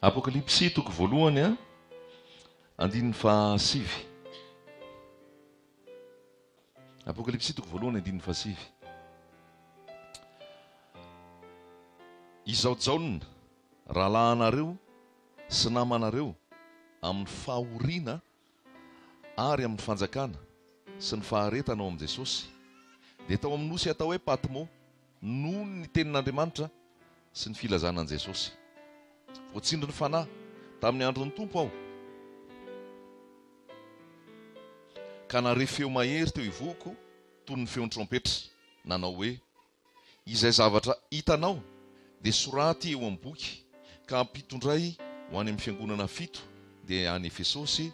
Apokalypsy toko voalohany a andininy fahasivy. Apokalypsy toko voalohany andininy fahasivy. Izao jaonina rahalahanareo sy namanareo amin'ny fahoriana ary amin'ny fanjakana sy ny faharetana ao amin'i Jesosy. Dia tao amin'ny nosy atao hoe Patmo noho ny tenin'Andriamanitra sy ny filazanan'i Jesosy. Voatsindry ny fanahy tamin'ny andron'ny Tompo aho. Ka nare feo mahery teo ivoko toy ny feon'ny trompetra, nanao hoe: izay zavatra hitanao dia soraty eo amin'ny boky, ka ampitondray ho any amin'ny fiangonana fito, dia any Jesosy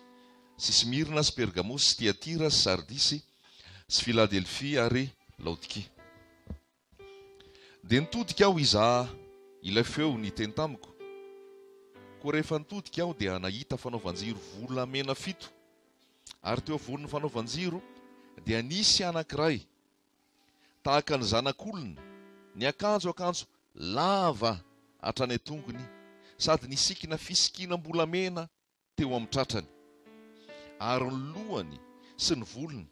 sy Smirna sy Pergamos sy Tiatira sy Sardisy sy Filadelfia ary Laodikia. Dia nitodika aho izaha ilay feo niteny tamiko. Koa rehefa nitodika aho dia nahita fanaovan-jiro volamena fito, ary teo avorin'ny fanaovan-jiro dia nisy anankiray tahaka ny zanak'olona, ny akanjo lava hatrany tongony, sady nisikina fisikinam-bolamena teo amin'ny tratrany, ary ny lohany sy ny volony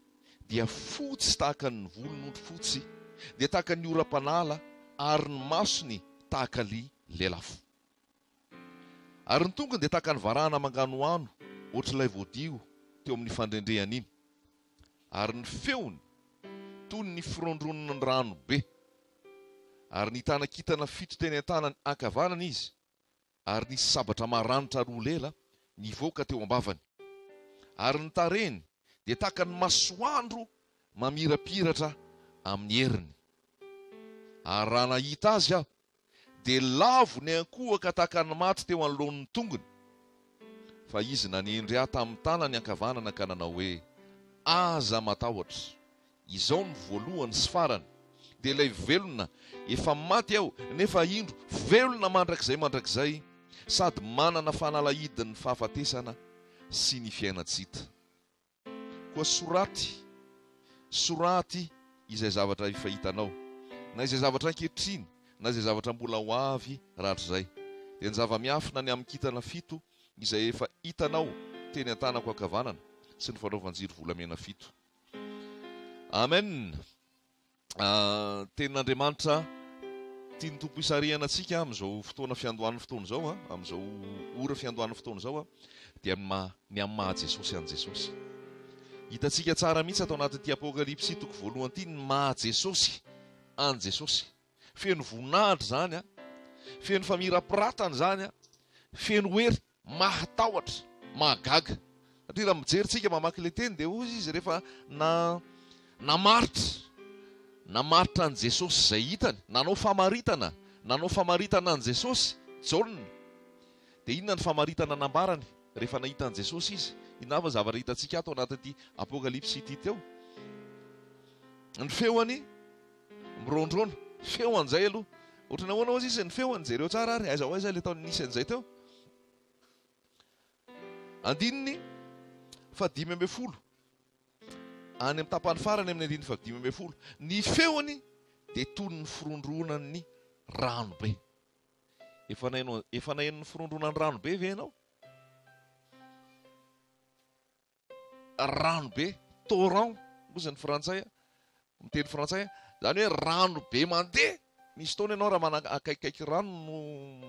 dia fotsy tahaka ny volon'ondry fotsy, dia tahaka ny oram-panala, ary ny masony tahaka ny lelafo. Ary ny tongony dia tahaka ny varahana manganohano ohatr'ilay voadio teo amin'ny fandrendrehany iny, ary ny feony toy ny firondron'ny rano be, ary nitana kintana fito teny an-tanany ankavanana izy, ary nisy sabatra maranitra roa lela nivoaka teo ambavany, ary ny tarehiny dia tahaka ny masoandro mamirapiratra amin'ny heriny. Ary raha nahita azy aho dia lavo ny ankohaka tahaka ny maty teo anoloan'ny tongony. Fa izy nanendry ahy tamin'ny tanany ankavanana ka nanao hoe: aza matahotra, izao ny voalohany sy farany, dia ilay velona efa maty aho, nefa indro velona mandrakizay, sady manana fanalahidin'ny fahafatesana sy ny fiainatsita. Koa soraty izay zavatra efa hitanao, na izay zavatra ankehitriny, na izay zavatra mbola ho avy rahatrizay. Dia ny zava-miafina ny amin'ny kintana fito izay efa hitanao teny an-tanako ankavanana sy ny fanaovan-jiro volamena fito. Amen. Tenin'Andriamanitra tia ny Tompo hisarihana antsika amin'izao fotoana fiandohan'ny fotoana izao, amin'izao ora fiandohan'ny fotoana izao, dia ny amin'ny maha-Jesosy an'i Jesosy. Hitantsika tsara mihitsy atao anatin'ity Apokalypsy toko voalohany ity ny maha-Jesosy an'i Jesosy. Feno voninahitra zany, feno famirapiratana zany, feno hery mahatahotra, mahagaga. Satria raha mijery mamaky ilay teny dia hoy izy rehefa namaritra an'i Jesosy izay hitany, nanao famaritana an'i Jesosy, jaonina. Dia inona ny famaritana nambarany rehefa nahita an'i Jesosy izy? Inona avy zavatra hitantsika ato anatin'ity Apokalypsy ity teo? Ny feoany mirondrona, feoany zay aloha. Ohatrany ahoana ozy izy ny feoany, jereo tsara ary aiza ho aiza ilay taony nisy an'izay teo. Andininy fa 5:10, any amin'ny tapany farany amin'ny andininy fa 5:10. Ny feoany dia toy ny firondronan'ny ranobe. Efa naheno ny firondronan'ny ranobe ve ianao? Ranobe, torrent moa ny frantsay, miteny frantsay, zany hoe ranobe mandeha. Misy taona ianao raha manakaikaiky rano no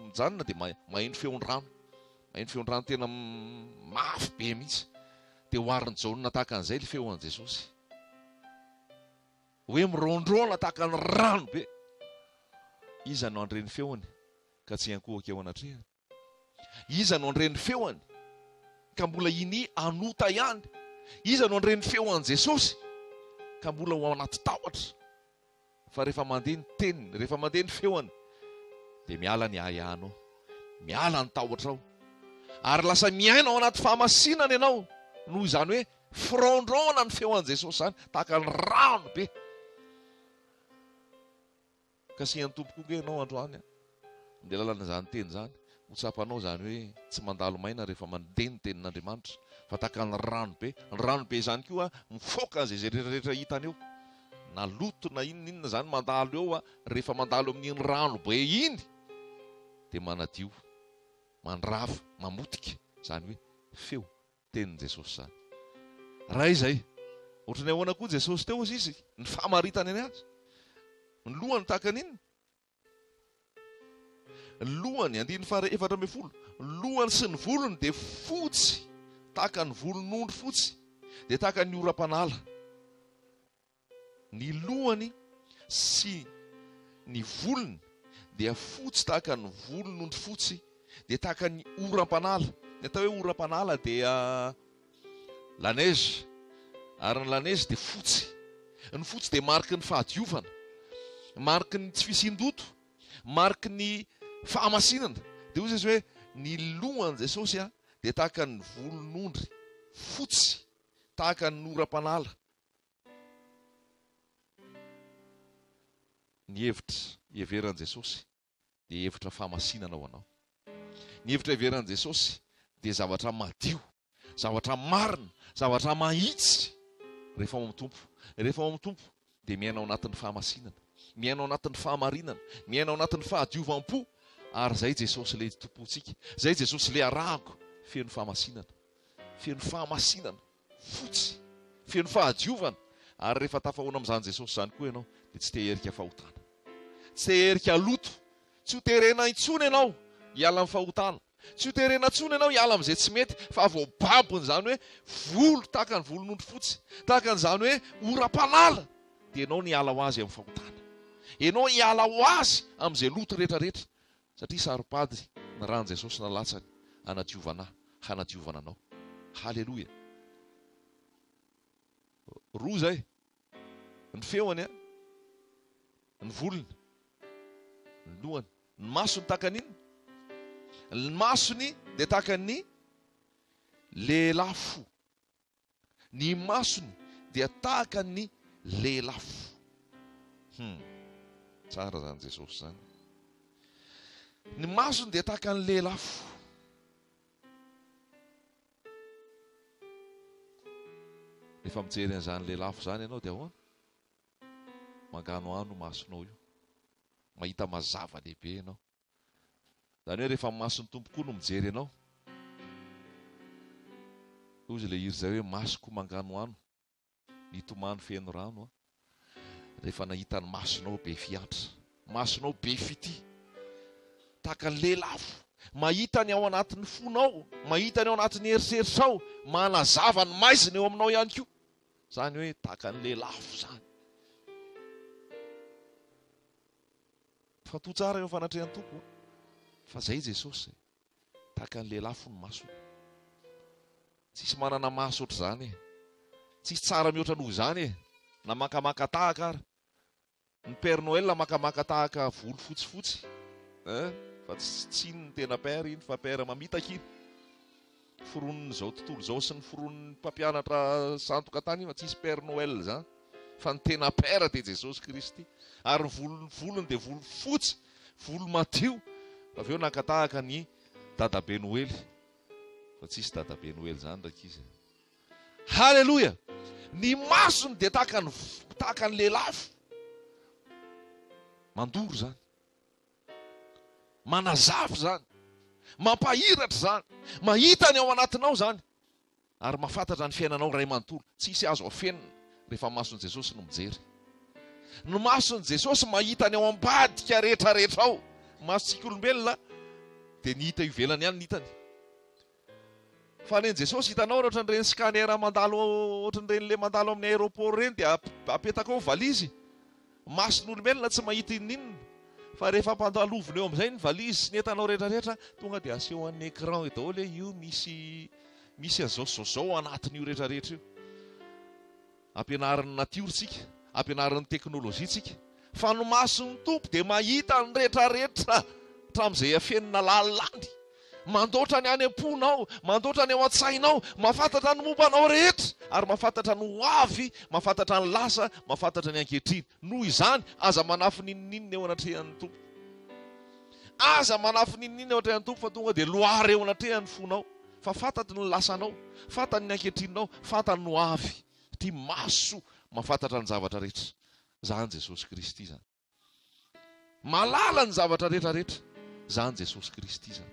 mijanona dia maheno feon'ny rano, tena mafy be mihitsy. Dia hoarin'ny jaonina tahaka an'izay ilay feo an'i Jesosy, hoe mirondrona tahaka ny rano be. Iza no andreny feoany ka tsy ankohaka eo anatrehany? Iza no andreny feoany ka mbola ini anota ihany? Iza no andreny feo an'i Jesosy ka mbola ho anaty tahotra? Fa rehefa mandeha ny teniny, rehefa mandeha ny feoany, dia miala ny ahianao, miala ny tahotrao, ary lasa miaina ao anaty fahamasinana ianao. Noho izany hoe firondrona ny feo an'i Jesosy zany, tahaka ny rano be. Kasihan'ny Tompo koa ianao androany, amin'ny alalana izany teny zany, ho tsapanao zany hoe tsy mandalo maina rehefa mandeha ny tenin'Andriamanitra, fa tahaka ny rano be. Ny rano be zany koa mifoka zay rehetrarehetra hitany eo, na loto na inona zany mandalo eo, rehefa mandalo amin'iny rano be iny dia manadio. mandrava, mamotika, zany hoe feo tenin' Jesosy zany. Raha izay, ohatrany ahoana koa Jesosy teo ozy izy, ny fahamaritany any azy. Ny lohany tahaka an'inona? Ny lohany, 14, ny lohany sy ny volony dia fotsy, tahaka ny volon'ondry fotsy, dia tahaka ny oram-panala. Ny lohany sy ny volony dia fotsy tahaka ny volon'ondry fotsy, dia tahaka ny oram-panala. Ny atao hoe oram-panala dia la neige, ary ny la neige dia fotsy. Ny fotsy dia mariky ny fahadiovana, mariky ny tsy fisin-doto, mariky ny fahamasinana. Dia ozy izy hoe ny lohany Jesosy dia tahaka ny volon'ondry fotsy, tahaka ny oram-panala. Ny hevitra iheveran'i Jesosy dia hevitra fahamasinana ho anao. Ny hevitra iheveran'i Jesosy dia zavatra madio, zavatra marina, zavatra mahitsy. Rehefa ao amin'ny Tompo dia miaina ao anatin'ny fahamasinana, miaina ao anatin'ny fahamarinana, miaina ao anatin'ny fahadiovam-po. Ary zay Jesosy ilay tompontsika, zay Jesosy ilay arago, feno fahamasinana fotsy, feno fahadiovana. Ary rehefa tafahoana amin'izany Jesosy zany koa ianao dia tsy teherika fahotana, tsy teherika loto, tsy ho terena intsony ianao hiala amin'ny fahotana, tsy ho terena intsony ianao hiala amin'izay tsy mety, fa voababony zany hoe volo tahaka ny volon'ondry fotsy, tahaka n'izany hoe oram-panala, dia ianao ny hiala ho azy amin'ny fahotana, ianao hiala ho azy amin'izay loto rehetrarehetra. Satria saripady ny rahan'i Jesosy nalatsany hanadiovana anao. Halleloja. Roa zay, ny feoany, ny volony, ny lohany, ny masony tahaka an'inona? Ny masony dia tahaka ny lelafo. Ny masony dia tahaka ny lelafo. Tsara zany Jesosy zany. Ny masony dia tahaka ny lelafo. Rehefa mijery an'izany lelafo zany ianao dia ahoana? Manganoano masonao io, mahita mazava lehibe ianao. Zany hoe rehefa mason'ny Tompo koa no mijery ianao, ozy ilay iry zay hoe masoko manganoano, nitomany feno rano. Rehefa nahita ny masonao be fiatra, masonao be fity, tahaka ny lelafo, mahita ny ao anatin'ny fonao, mahita ny ao anatin'ny eritreritrao, manazava ny maizina eo aminao ihany koa. Zany hoe tahaka ny lelafo zany. Fatoa tsara eo fanatrehan'ny Tompo, fa zay Jesosy, tahaka ny lelafo ny masony. Tsisy manana maso ohatr' zany, tsisy tsara mihoatra noho zany, na makamaka tahaka ary. Ny Père Noël makamaka tahaka volo fotsifotsy, fa tsy ny tena Père iny, fa Père mamitaka iny. Foroniny zao tontolo zao sy ny foroniny mpampianatra santoka tany iny, tsisy Père Noël zany, fa ny tena Père dia Jesosy Kristy. Ary ny volony dia volo fotsy, volo madio. Avy eo nakatahaka ny dadabe Noely, fa tsisy dadabe Noely zany rakizy. Halleloja. Ny masony dia tahaka ny lelafo, mandoro zany, manazafy zany, mampahiratra zany, mahita ny ao anatinao zany, ary mahafantatra ny fiainanao ray manontolo. Tsisy azo afenina rehefa mason'i Jesosy no mijery. Ny mason'i Jesosy mahita ny ao ambadika rehetrarehetra ao. Masontsika olombelona dia ny hita ivelany ihany ny hitany. Fa ny Jesosy hitanao ohatran'ireny scanner mandalo, ohatran'ireny mandalo amin'ny aéroport reny, dia apetaka ao valizy. Mason'olombelona tsy mahita inona, fa rehefa ampandalovina eo amin'izay ny valizy sy ny entanao rehetrarehetra, tonga dia aseho amin'ny écran io daholo hoe io misy azao anatin'io rehetrarehetra io. Ampianarin'ny natiorsika, ampianarin'ny teknôlôjitsika, fa ny mason'ny Tompo dia mahita ny rehetrarehetra hatramin'izay afenina lalilany, mandoatra ny any am-ponao, mandoatra ny ao an-tsainao, mahafantatra ny mombanao rehetra, ary mahafantatra ny ho avy, mahafantatra ny lasa, mahafantatra ny ankehitriny. Noho izany aza manafy ninninina eo anatrehan'ny Tompo, aza manafy ninninina eo anatrehan'ny Tompo, fa tonga dia loara eo anatrehan'ny fonao, fa fantatry ny lasanao, fantany ny ankehitrinao, fantany ny ho avy. Ty maso mahafantatra ny zavatra rehetra. Zany Jesosy Kristy zany. Malala ny zavatra rehetrarehetra. Zany Jesosy Kristy zany.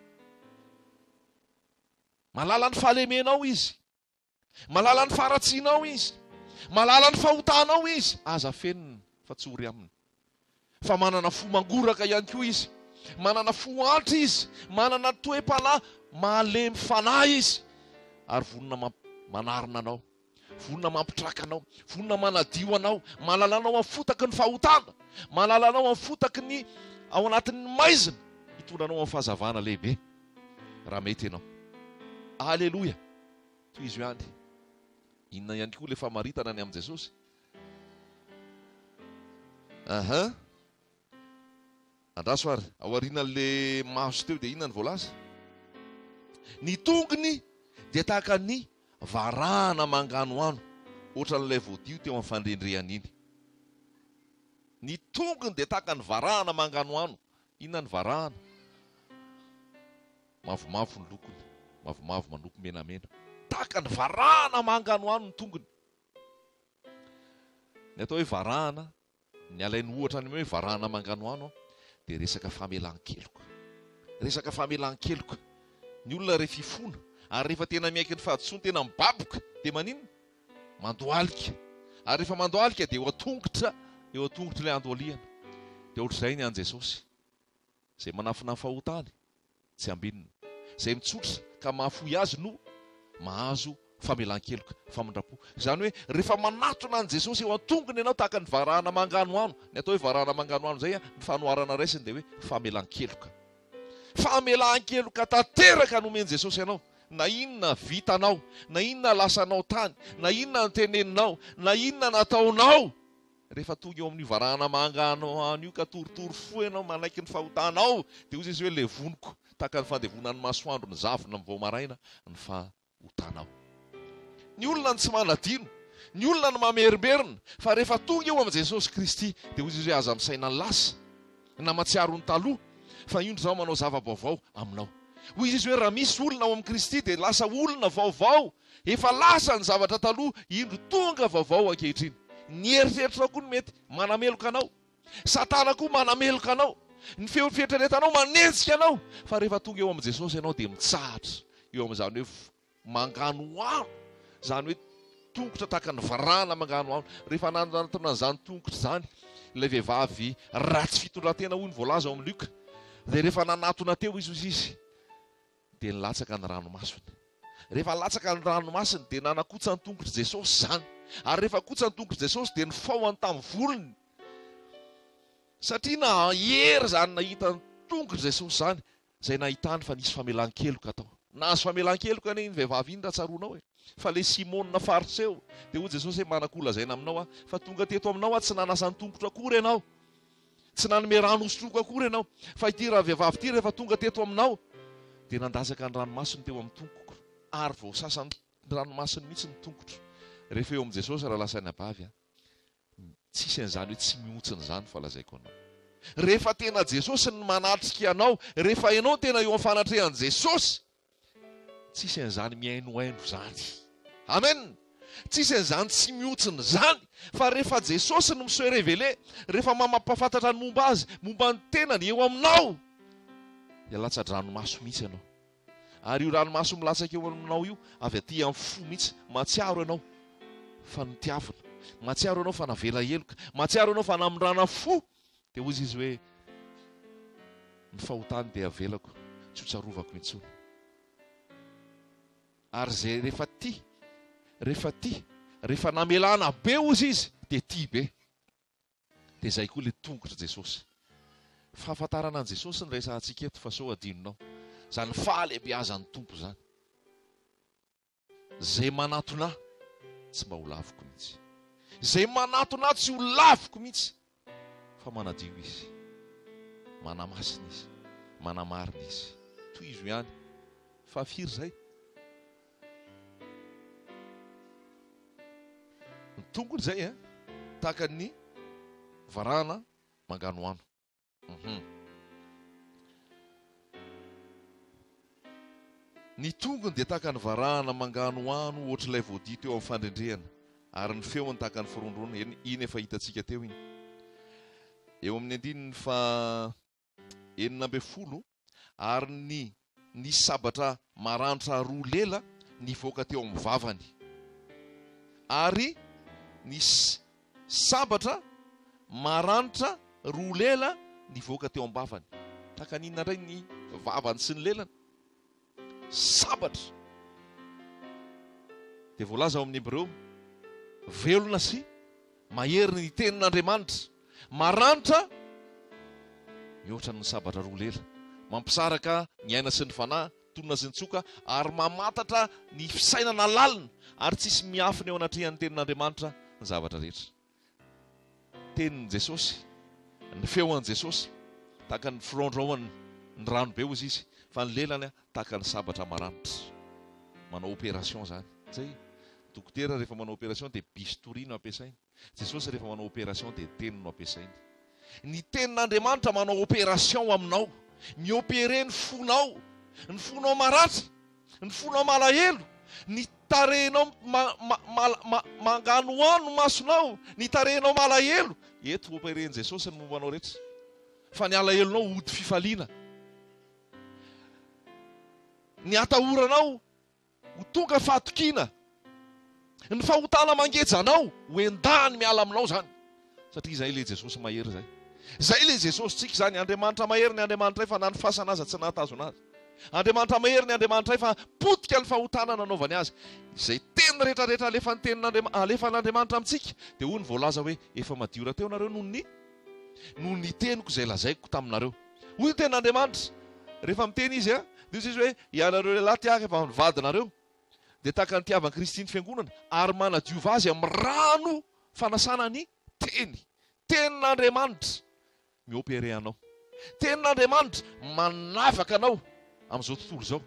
malala ny fahalemenao izy, malala ny faratsianao izy, malala ny fahotanao izy. Aza feniny fa tsy ory aminy. Fa manana fo mangoraka ihany koa izy, manana fo antra izy, manana toe-panahy malemy fanahy izy. Ary vonona manarina anao, vonona mampitraka anao, vonona manadio anao, malala anao afotaky ny fahotana, malala anao afotaky ny ao anatin'ny maizina, hitondra anao amin'ny fahazavana lehibe raha mety ianao. Aleloia. Toy izy ihany. Inona ihany koa le famaritana ny amin'i Jesosy? Andraso ary, ao aorianan'le maso teo dia inona ny voalaza? Ny tongony dia tahaka ny varahana manganoano, ohatran'ilay voadio teo amin'ny fandrendrehana iny. Ny tongony dia tahaka ny varahana manganoano. Inona ny varahana? Mavomavo ny lokony, mavomavo manopy menamena. Tahaka ny varahana manganoano ny tongony. Ny atao hoe varahana, ny alainy ohatra ny hoe varahana manganoano dia resaka famelan-keloka. Resaka famelan-keloka. Ny olona rehefa ifona, ary rehefa tena miaiky ny fahadisoany, tena mibaboka, dia manino? Mandoalika. Ary rehefa mandoalika dia eo an-tongotra ilay andoaliana. Dia ohatr'izay ny an'i Jesosy, izay manafina fahotany, tsy ambinina, izay mitsotra ka mahafoy azy no mahazo famelan-keloka, famindrapo. Izany hoe rehefa manatona an'i Jesosy eo an-tongony ianao tahaka ny varahana manganoano. Ny atao hoe varahana manganoano izay, ny fanoharana raisiny dia hoe famelan-keloka. Famelan-keloka tanteraka nomen'i Jesosy ianao. Na inona vitanao, na inona lasanao tany, na inona noteneninao, na inona nataonao, rehefa tonga eo amin'ny varahana manganoano io ka toritory fo ianao manaiky ny fahotanao, dia hozy izy hoe le voniko tahaka ny fandevonan'ny masoandro ny zavona ny voamaraina ny fahotanao. Ny olona ny tsy manadino, ny olona ny mamerimberina, fa rehefa tonga eo amin'i Jesosy Kristy dia hozy izy hoe aza misaina ny lasa na matsiaro ny taloha, fa indro zao manao zava-baovao aminao. Hoy izy hoe raha misy olona ao amin'ny Kristy dia lasa olona vaovao, efa lasa ny zavatra taloha, indro tonga vaovao ankehitriny. Ny eritreritranao koa ny mety manameloka anao, Satana koa manameloka anao, ny fieritreretanao manenjika anao, fa rehefa tonga eo amin'i Jesosy ianao dia mitsahatra eo amin'izany hoe manganoano, izany hoe tongotra tahaka ny varahana manganoano. Rehefa nanatona an'izany tongotra izany ilay vehivavy ratsy fitondran-tena hoy ny voalaza ao amin'ny Luka, dia rehefa nanatona teo izy dia nilatsaka ny ranomasiny. Rehefa latsaka ny ranomasiny dia nanakotsa ny tongotra Jesosy izany. Ary rehefa kotsa ny tongotra Jesosy dia nifaohany tamin'ny volony. Satria na hery izany nahita ny tongotra Jesosy izany, izay nahitany fa nisy famelan-keloka atao. Nahazo famelan-keloka iny vehivavy iny raha tsaroanao e. Fa le Simona fariseo dia hoy Jesosy hoe manakolazaina aminao fa tonga teto aminao tsy nanasa ny tongotra akory ianao, tsy nanome rano hosotroko akory ianao, fa ity raha vehivavy ity rehefa tonga teto aminao dia nandasaka ny ranomasiny teo amin'ny tongoko, ary voasasa ny ranomasiny mihitsy ny tongotra. Rehefa eo amin'i Jesosy raha lasa ny abavy, tsisy an'izany hoe tsy mihotsiny izany fa lazaiko anao. Rehefa tena Jesosy ny manatrika anao, rehefa ianao tena eo amin'ny fanatrehan'i Jesosy, tsisy an'izany mihainohaino izany. Amen. Tsisy an'izany tsy mihotsiny izany, fa rehefa Jesosy no miseho revele, rehefa mampafantatra ny momba azy, momba ny tenany eo aminao, dia latsa-dranomaso mihitsy ianao. Ary io ranomaso milatsaka eo aminao io, avy aty amin'ny fo mihitsy, matsiaro ianao fa nitiavana, matsiaro ianao fa navela heloka, matsiaro ianao fa namindrana fo. Dia hoy izy hoe ny fahotany dia avelako, tsy ho tsarovako intsony. Ary zay rehefa namelana be hozy izy dia tia be. Dia izay koa le tongotra Jesosy. Fahafantarana an' Jesosy ny resahantsika eto fa sao adinonao. Izany fahalehibeazan'ny tompo izany. Zay manatona tsy mba ho laviko mihitsy. Zay manatona tsy ho laviko mihitsy. Fa manadio izy, manamasina izy, manamarina izy. Toy izy ihany. Fa firy zay? Ny tongony zay tahaka ny varahana manganoano. Ny tongony dia tahaka ny varahana manganoano ohatr'ilay voadia teo amin'ny fandrendrehana, ary ny feony tahaka ny firondrona. Iny efa hitantsika teo iny. Eo amin'ny 9:40 ary ny ny sabatra maranitra roa lela nivoaka teo amin'ny vavany, ary ny sabatra maranitra roa lela nivoaka teo am-bavany. Takanina indray ny vavany sy ny lelany sabatra. Dia voalaza ao amin'ny Hebreo, velona sy mahery ny tenin'Andriamanitra, maranitra mihoatra ny sabatra roa lela, mampisaraka ny aina sy ny fanahy, tonona sy ny tsoka, ary mamantatra ny fisainana lalina, ary tsisy miafina eo anatrehan'ny tenin'Andriamanitra ny zavatra rehetra. Tenin'i Jesosy, ny feon'i Jesosy tahaka ny firondraony ny ranobe ozy izy, fa ny lelany tahaka ny sabatra maranitra. Manao opération zany. Zay dokotera rehefa manao opération dia bistouri no ampiasainy. Jesosy rehefa manao opération dia teny no ampiasainy. Ny tenin'Andriamanitra manao opération aminao, miopere ny fonao maratra, ny fonao malahelo, ny tarehinao manganoano masonao, ny tarehinao malahelo. Eto operen'i Jesosy ny mombanao rehetra. Fa ny alahelonao ody fifaliana, ny atahoranao ho tonga fahatokiana, ny fahotana mangejanao ho endahany miala aminao zany. Satria zay le Jesosy mahery zay. Zay le Jesosy tsika zany. Andriamanitra mahery ny Andriamanitra fa nanofasana azy tsy nahatazona azy. Andriamanitra mahery ny Andriamanitra fa potika ny fahotana nanaovany azy. Zay teny rehetrarehetra alefa n'Andriamanitra amintsika dia hoy ny voalaza hoe efa madio rahateo nareo noho ny teniko izay lazaiko taminareo. Hoy ny tenin'Andriamanitra rehefa miteny izy dia izy hoe ianareo lehilahy tiaka efa nivadinareo dia tahaka ny tiavan'i Kristy ny fiangonana, ary manadiova azy amin'ny rano fanasana ny tenin'Andriamanitra miopere anao. Tenin'Andriamanitra manavaka anao amin'izao tontolo izao.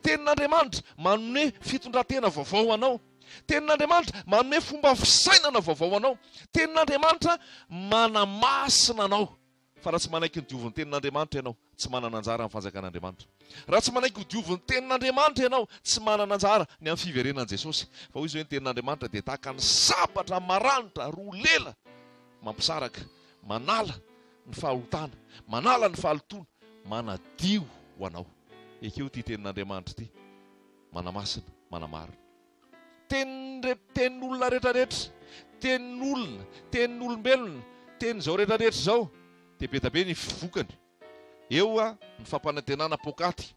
Tenin'Andriamanitra manome fitondratena vaovao anao. Tenin'Andriamanitra manome fomba fisainana vaovao anao. Tenin'Andriamanitra manamasina anao. Fa raha tsy manaiky ny dioviny tenin'Andriamanitra ianao, tsy manana anjara amin'ny fanjakan'Andriamanitra. Raha tsy manaiky ny dioviny tenin'Andriamanitra ianao, tsy manana anjara ny amin'ny fiverenan'i Jesosy. Fa hoy izy hoe ny tenin'Andriamanitra dia tahaka ny sabatra maranitra roa lela, mampisaraka, manala ny fahotana, manala ny fahalotona, manadio ho anao. Ekeo ty tenin'Andriamanitra ty, manamasina, manamarina. Tenin'olona rehetrarehetra, tenin'olona, tenin'olombelona, tenin'izao rehetrarehetra izao, dia be da be ny fivokany. Eo ny fampanantenana pokaty,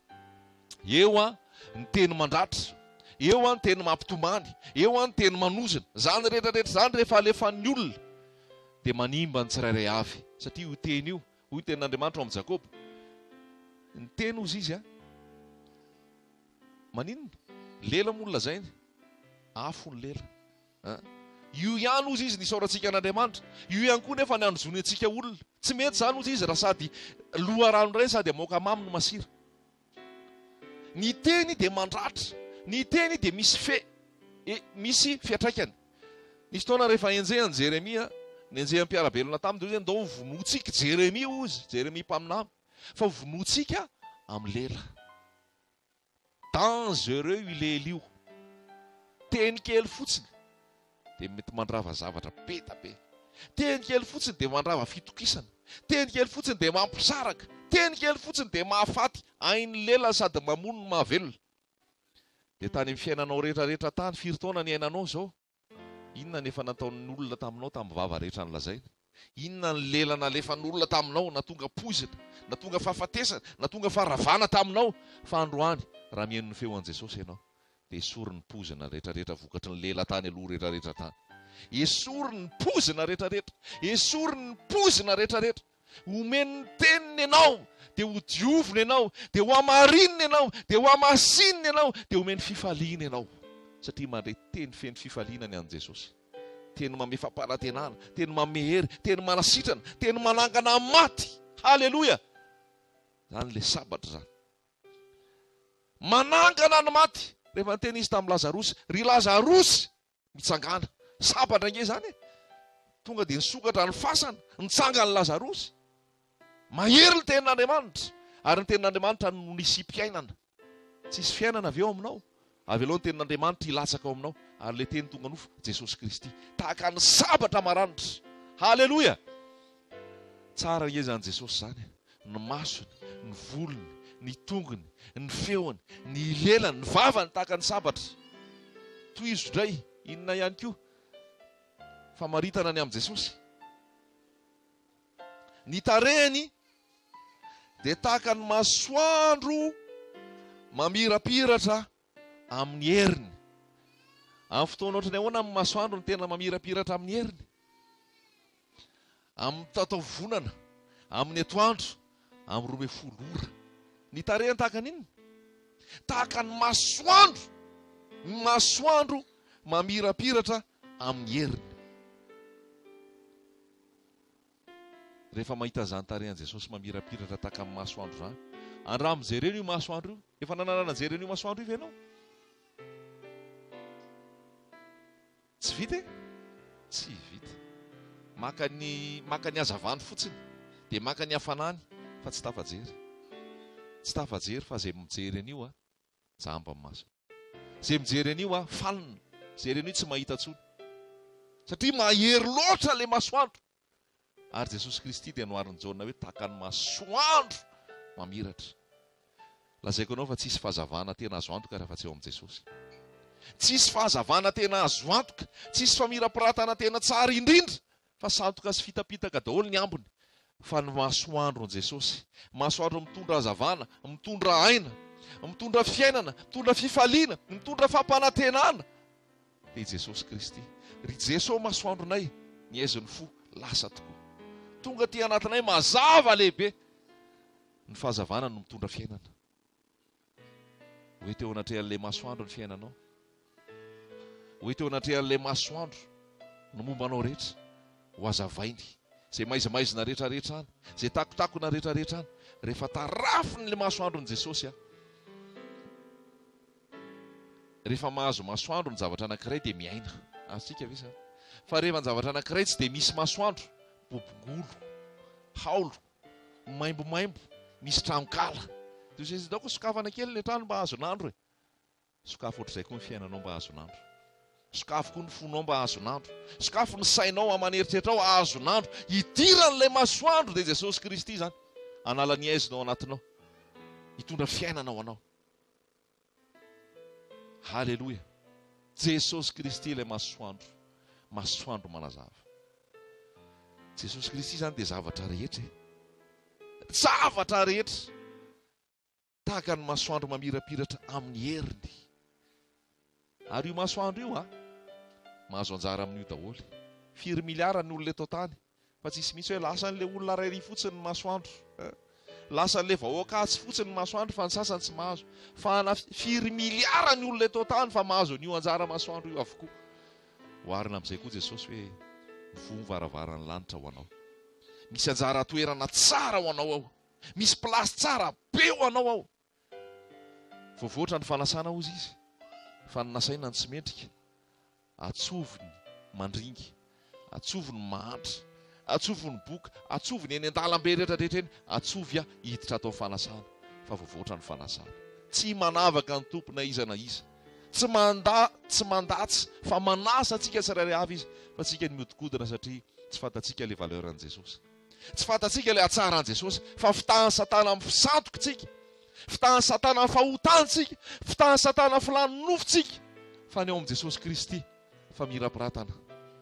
eo ny teny mandratra, eo ny teny mampitomany, eo ny teny manozana. Zany rehetrarehetra zany rehefa alefan'ny olona dia manimba ny tsirairay avy. Satria io teny io, hoy tenin'Andriamanitra amin'ny Jakoba, ny teny ozy izy maninona? Lela molona zainy, afo ny lela. Io ihany ozy izy nisaorantsika an'Andriamanitra. Io ihany koa nefa ny anjony antsika olona. Tsy mety zany ozy izy raha sady loha rano iray sady amoaka mamy no masira. Ny teny dia mandratra, ny teny dia misy fiatraikany. Nisy taona rehefa enjehan'i Jeremia, ny enjehan'ny mpiarabelona taminy dia ndao vonoatsika Jeremia ozy, Jeremia mpaminamy, fa vonoatsika amin'ny lela. Dangereux il est io. Teny kely fotsiny dia mety mandrava zavatra be da be. Teny kely fotsiny dia mandrava fitokisana. Teny kely fotsiny dia mampisaraka. Teny kely fotsiny dia mahafaty hainy lela sady mamono no mahavelona. Dia tany amin'ny fiainanao rehetrarehetra tany, firy taona ny ainanao zao? Inona nefa nataon'ny olona taminao tamin'ny vava rehetra nylazaina? Inona ny lela nalefan'olona taminao natonga poizina, natonga fahafatesana, natonga faharavana taminao? Fa androany raha mihaino ny feon'i Jesosy ianao dia esory ny pozina rehetrarehetra vokatry ny lela tany aloha rehetrarehetra tany. Esory ny pozina rehetrarehetra, esory ny pozina rehetrarehetra. Omeny ny teniny ianao dia ho dioviny ianao, dia ho amarininy ianao, dia ho amasininy ianao, dia omeny fifaliana ianao. Satria mandray teny feno fifaliana ny an'i Jesosy. Teny manome fampanantenana, teny manome hery, teny manasitrana, teny manangana maty. Halleloja! Zany le sabatra zany. Manangana ny maty. Rehefa nyteny izy tamin'ny Lazarosy, ry Lazarosy mitsangana. Sabatra nge zany. Tonga dia nisokatra ny fasana, nitsangana Lazarosy. Mahery ny tenin'Andriamanitra. Ary ny tenin'Andriamanitra no nisy mpiainana. Tsisy fiainana avy eo aminao. Avy aloha ny tenin'Andriamanitra ilatsaka ao aminao. Ary le teny tonga nofo Jesosy Kristy. Tahaka ny sabatra maranitra. Halleloja! Tsara nge zany Jesosy zany. Ny masony, ny volony, ny tongony, ny feony, ny lelany, ny vavany tahaka ny sabatra. Toy izy dray, inona ihany koa? Famaritana ny amin'i Jesosy. Ny tarehany dia tahaka ny masoandro mamirapiratra amin'ny heriny. Amin'ny fotoana ohatrany ahoana amin'ny masoandro ny tena mamirapiratra amin'ny heriny? Amin'ny taotavonana, amin'ny atoandro, amin'ny 12 ora. Ny tarehany tahaka n'inona? Tahaka ny masoandro mamirapiratra amin'ny heriny. Rehefa mahita zany tarehan'i Jesosy mamirapiratra tahaka amin'ny masoandro zany, andra mijereny io masoandro io? Efa nanana jereny io masoandro io ve ianao? Tsy vita e? Tsy vita. Maka ny hazavany fotsiny, dia maka ny hafanany, fa tsy tafajery. Tsy tafajery fa zay mijery an'io jamba amin'ny maso. Zay mijery an'io falina. Mijery an'io tsy mahita tsony. Satria mahery loatra le masoandro. Ary Jesosy Kristy dia noharin'ny Jaona hoe tahaka ny masoandro mamiratra. Lazaiko anao fa tsisy fahazavana tena azo antoka raha fa tsy eo amin'i Jesosy. Tsisy fahazavana tena azo antoka, tsisy famirapiratana tena tsara indrindra, fa santoka sy fitapitaka daholo ny ambony. Fa ny masoandro Jesosy, masoandro mitondra hazavana, mitondra aina, mitondra fiainana, mitondra fifaliana, mitondra fampanantenana. Dia Jesosy Kristy, ry Jesosy masoandronay, ny aiziny fo lasa tokoa. Tonga ty anatinay mazava lehibe. Ny fahazavana no mitondra fiainana. Hoe teo anatrehan'ilay masoandro ny fiainanao. Hoe teo anatrehan'ilay masoandro no mombanao rehetra. Ho azavainy. Zay maizimaizina rehetrarehetra any, zay takotakona rehetrarehetra any, rehefa tarafin'ilay masoandro ny Jesosy rehefa mahazo masoandro ny zavatra anankiray dia miaina. Azontsika ve sa? Fa rehefa ny zavatra anankiray tsy dia misy masoandro, bobongolo, haolo, maimbomaimbo, misy tranokala. Dia zay daoko sokafana kely ilay trano mba azonandro. Sokafo ohatr'izay koa ny fiainanao mba azonandro. Sokafo koa ny fonao mba azonandro. Sokafo ny sainao amaneritretra ao azonandro. Idiran'ilay masoandro dia Jesosy Kristy zany. Anala ny aizinao anatinao. Hitondra fiainanao anao. Halleluja. Jesosy Kristy ilay masoandro. Masoandro manazava. Jesosy Kristy zany dia zavatra rehetra. Zavatra rehetra. Tahaka ny masoandro mamirapiratra amin'ny heriny. Ary io masoandro io mahazo anjara amin'io daholo. 4 miliara ny olona eto tany. Fa tsisy mitsy hoe lasan'ilay olona rairy fotsiny ny masoandro. Lasan'ilay vahoakatsy fotsiny ny masoandro fa ny sasany tsy mahazo. Fa 4 miliara ny olona eto tany fa mahazo an'io anjara masoandro io avokoa. Oharina amin'izay koa Jesosy hoe mivoha varavaran'ny lanitra ho anao. Misy anjara toerana tsara ho anao ao. Misy plasy tsara be ho anao ao. Voavoatra ny fanasana ozy izy. Fa ny nasaina ny tsy mendrika. Atsoviny mandringy. Atsoviny mahantra. Atsoviny boka. Atsoviny eny an-dalambe rehetrarehetra eny. Atsovy hiditra atao fanasana. Fa voavoatra ny fanasana. Tsy manavaka ny tompo na iza na iza. Tsy mandatsy fa manasa antsika tsirairay avy izy. Fa tsika ny miodikodina satria tsy fantatsika ilay valeran'i Jesosy. Tsy fantatsika ilay hatsaran'i Jesosy. Fa fitahan'ny Satana amin'ny fisantokantsika. Fitahan'ny Satana amin'ny fahotantsika. Fitahan'ny Satana amin'ny filaninofontsika. Fa ny eo amin'i Jesosy Kristy fa mirapiratana.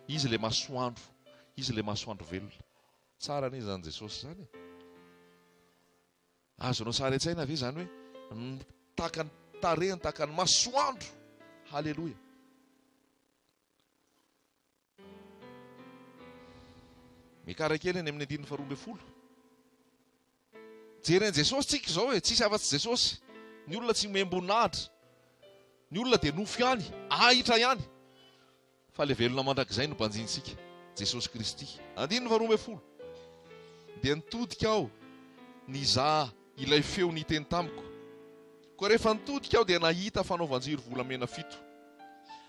Izy ilay masoandro. Izy ilay masoandro velona. Tsara ny zany Jesosy zany. Azonao sary an-tsaina ve zany hoe tahaka ny tarehany, tahaka ny masoandro. Halleluja. Mikarakely eny amin'ny 12. Jereny Jesosy tsika izao hoe tsisy afa-tsy Jesosy. Ny olona tsy memboninahitra. Ny olona dia nofo ihany, ahitra ihany. Fa ilay velona mandrakizay no mpanjintsika. Jesosy Kristy. 12. Dia nitodika aho nizaha ilay feo niteny tamiko. Koa rehefa nitodika aho dia nahita fanaovan-jiro volamena 7.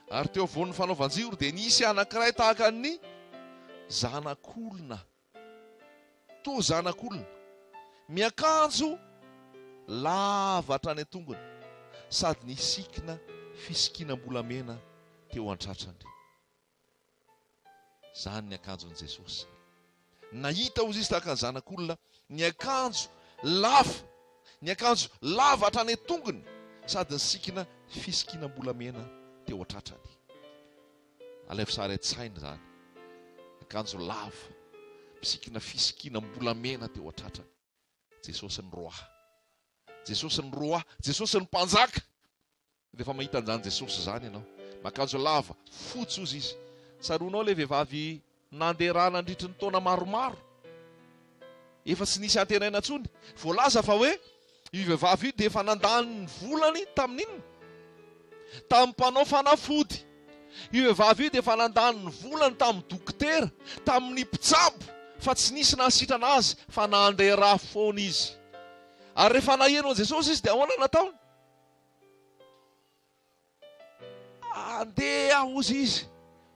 Ary teo avoan'ny fanaovan-jiro dia nisy anankiray tahaka ny zanak'olona. Toa zanak'olona. Miakanjo lavatra any an-tongony. Sady nisikina fisikinam-bolamena teo an-tratrany. Zany ny akanjon'i Jesosy. Nahita ozy izy tahaka ny zanak'olona. Ny akanjo lava ny akanjo lava hatrany tongony, sady ny sikina fisikinam-bolamena teo atratrany. Alaivo sary an-tsaina zany, akanjo lava misikina fisikinam-bolamena teo atratrany. Jesosy ny roa, Jesosy ny roa, Jesosy ny mpanjaka. Rehefa mahita an'izany Jesosy zany ianao, makanjo lava fotsy ozy izy. Saronao le vehivavy nandeha rà nandritry ny taona maromaro, efa tsy nisy antenaina intsony, voalaza fa hoe io vehivavy io dia efa nandany ny volany tamin'inona, tamin'ny mpanao fanafody. Io vehivavy io dia efa nandany ny volany tamin'ny dokotera, tamin'ny mpitsabo, fa tsy nisy nahasitrana azy fa nandeha rà foana izy. Ary rehefa nahenao Jesosy izy dia ahoana nataony? Andeha ozy izy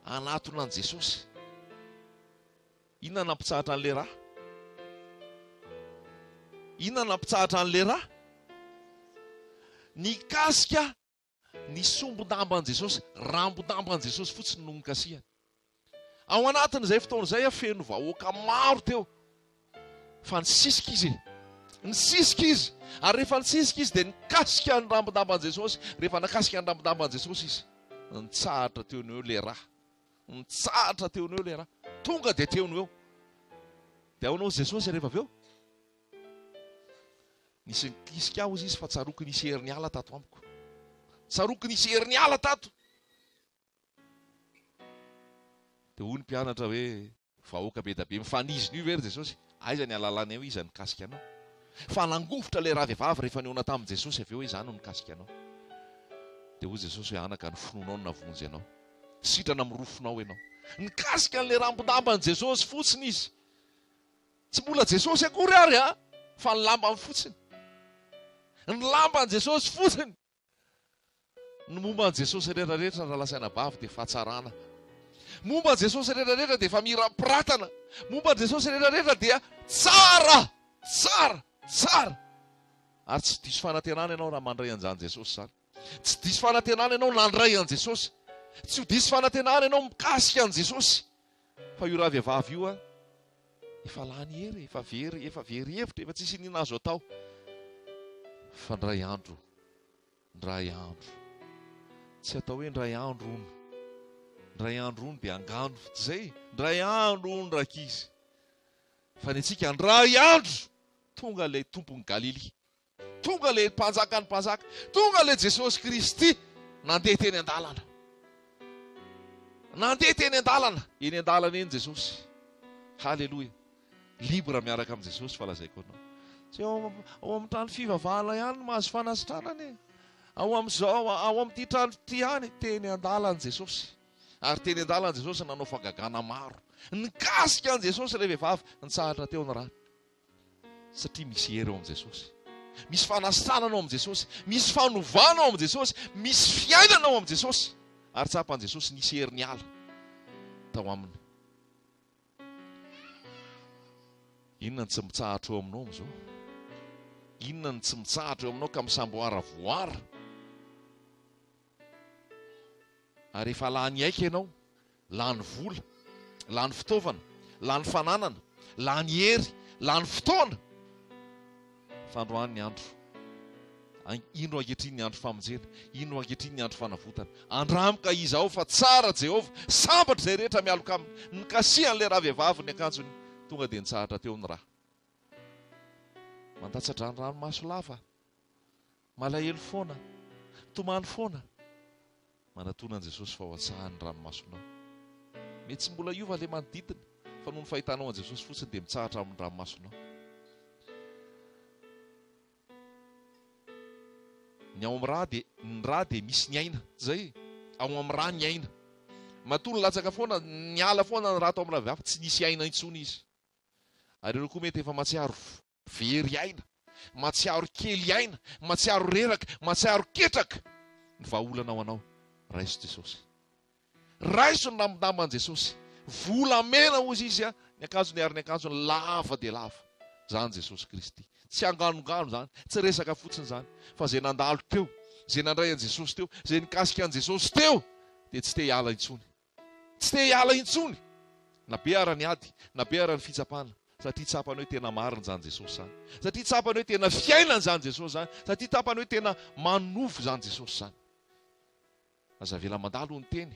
anatona an' Jesosy. Inona nampitsahatra an'le rà? Inona nampitsahatra an'le rà? Nikasika ny sombon-damban' Jesosy, rambon-damban' Jesosy fotsiny no nikasihany. Ao anatin'izay fotoana izay feno vahoaka maro teo, fa nisisika izy, nisisika izy. Ary rehefa nisisika izy dia nikasika ny rambon-damban' Jesosy. Rehefa nakasika ny rambon-damban' Jesosy izy, nitsahatra teo ny eo le rà, nitsahatra teo ny eo le rà, tonga dia teo ny eo. Dia ao anao Jesosy rehefa avy eo, nisy nikisika aho izy fa tsaroky nisy herin'ny ala tato amiko, tsaroky nisy herin'ny ala tato. Dia hoy ny mpianatra hoe vahoaka be da be mifaniziny io very Jesosy. Aiza ny alalany eo izy nikasika anao, fa nangofotra le rà vehivavy rehefa niona tamin'i Jesosy avy eo izany no nikasika anao. Dia hoy Jesosy hoe anaka ny finoanao no navonjy ianao, sitrana amin'ny rofonao ianao. Nikasika an'le rambon-damban' Jesosy fotsiny izy, tsy mbola Jesosy akory ary fa ny lambany fotsiny, ny lamban' Jesosy fotsiny. Ny momba an' Jesosy rehetrarehetra raha lasaina bavy dia fahatsarana, momba an' Jesosy rehetrarehetra dia fa miram-piratana, momba an' Jesosy rehetrarehetra dia tsara, tsara, tsara. Ary tsy diso fanantenana ianao raha mandray an'izany Jesosy zany. Tsy diso fanantenana ianao nandray an' Jesosy, tsy ho diso fanantenana ianao mikasika an' Jesosy. Fa io raha vehivavy io efa lany hery, efa very hevitra, efa tsisy nina azo atao. Fa ndray andro, ndray andro, tsy atao hoe ndray andro ony, ndray andro ony dia angano, tsy zay, ndray andro ony rakizy. Fa ny antsika ndray andro tonga le tompony Galily, tonga le mpanjaka ny mpanjaka, tonga le Jesosy Kristy nandeha teny an-dalana, nandeha teny an-dalana, eny an-dalana eny Jesosy. Halleloja. Libra miaraka amin'i Jesosy falazaiko anao. Tsy ao amin'ny trano fivavahana ihany mahazo fanasitranany, ao amin'izao, ao amin'ity trano ity ihany, teny an-dalana Jesosy. Ary teny an-dalana Jesosy nanao fagagana maro, nikasika an' Jesosy le vehivavy, nitsahatra teo ny rà. Satria misy hery ao amin'i Jesosy, misy fanasitranana ao amin'i Jesosy, misy fanovana ao amin'i Jesosy, misy fiainana ao amin'i Jesosy. Ary tsapan' Jesosy nisy herin'ny ala tao aminy. Inona ny tsy mitsahatra eo aminao amin'izao? Inona ny tsy mitsahatra eo aminao ka misamboara voara? Ary efa lany aika ianao, lany vola, lany fitaovana, lany fananana, lany hery, lany fotoana. Fa androany ny andro, ino ankehitriny ny andro famonjena, ino ankehitriny ny andro fanavotana. Andramika izaho fa tsara Jehovah, sambatra izay rehetra mialoka aminy, nikasihan'le raha vehivavy ny akanjony, tonga dia nitsahatra teo ny rà. Mandatsatra ny ranomaso lava, malahelo foana, tomany foana. Manatona an' Jesosy fa ho atsahany ranomasonao. Mety tsy mbola iova le manodidina, fa noho ny fahitanao an' Jesosy fotsiny dia mitsahatra amin'ny ranomasonao. Ny ao amin'ny rà dia, ny rà dia misy ny aina, zay, ao amin'ny rà ny aina. Matoa ny latsaka foana, ny ala foana ny rà tao amin'ny rà vehivavy, tsy nisy aina intsony izy. Ary ireo koa mety efa matsiaro very aina, matsiaro kely aina, matsiaro reraka, matsiaro ketraka. Ny vahaolana ao anao, raiso Jesosy, raiso ny rambon-damban' Jesosy, volamena ozy izy ny akanjony ary ny akanjony lava dia lava. Zany Jesosy Kristy, tsy anganongano zany, tsy resaka fotsiny zany, fa zay nandalo teo, zay nandray an' Jesosy teo, zay nikasika an' Jesosy teo, dia tsy te hiala intsony, tsy te hiala intsony. Na be ara ny ady, na be ara ny fitsapana, satria tsapany hoe tena marina zany Jesosy zany, satria tsapany hoe tena fiainana zany Jesosy zany, satria tsapany hoe tena manofo zany Jesosy zany. Aza vela mandalo ny teny,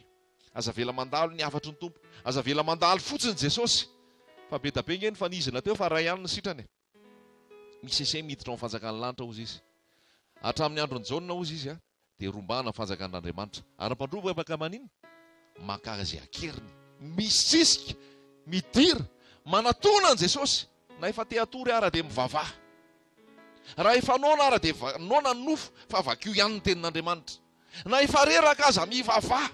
aza vela mandalo ny afatry ny tompo, aza vela mandalo fotsiny Jesosy, fa be da be ngeny fanizina teo fa ray ihany ny sitrany. Misy ese miditra ao fanjakan'ny lanitra ozy izy, hatramin'ny androny jaune ozy izy dia rombana fanjakan'Andriamanitra. Ary mpandrovo afaka manino maka izay akeriny, misisika, midira, manatona an Jesosy. Na efa te atory ara dia mivavaha, raha efa nona ara dia nona ny nofo, fa vakio ihany ny tenin'Andriamanitra. Na efa reraka aza mivavaha,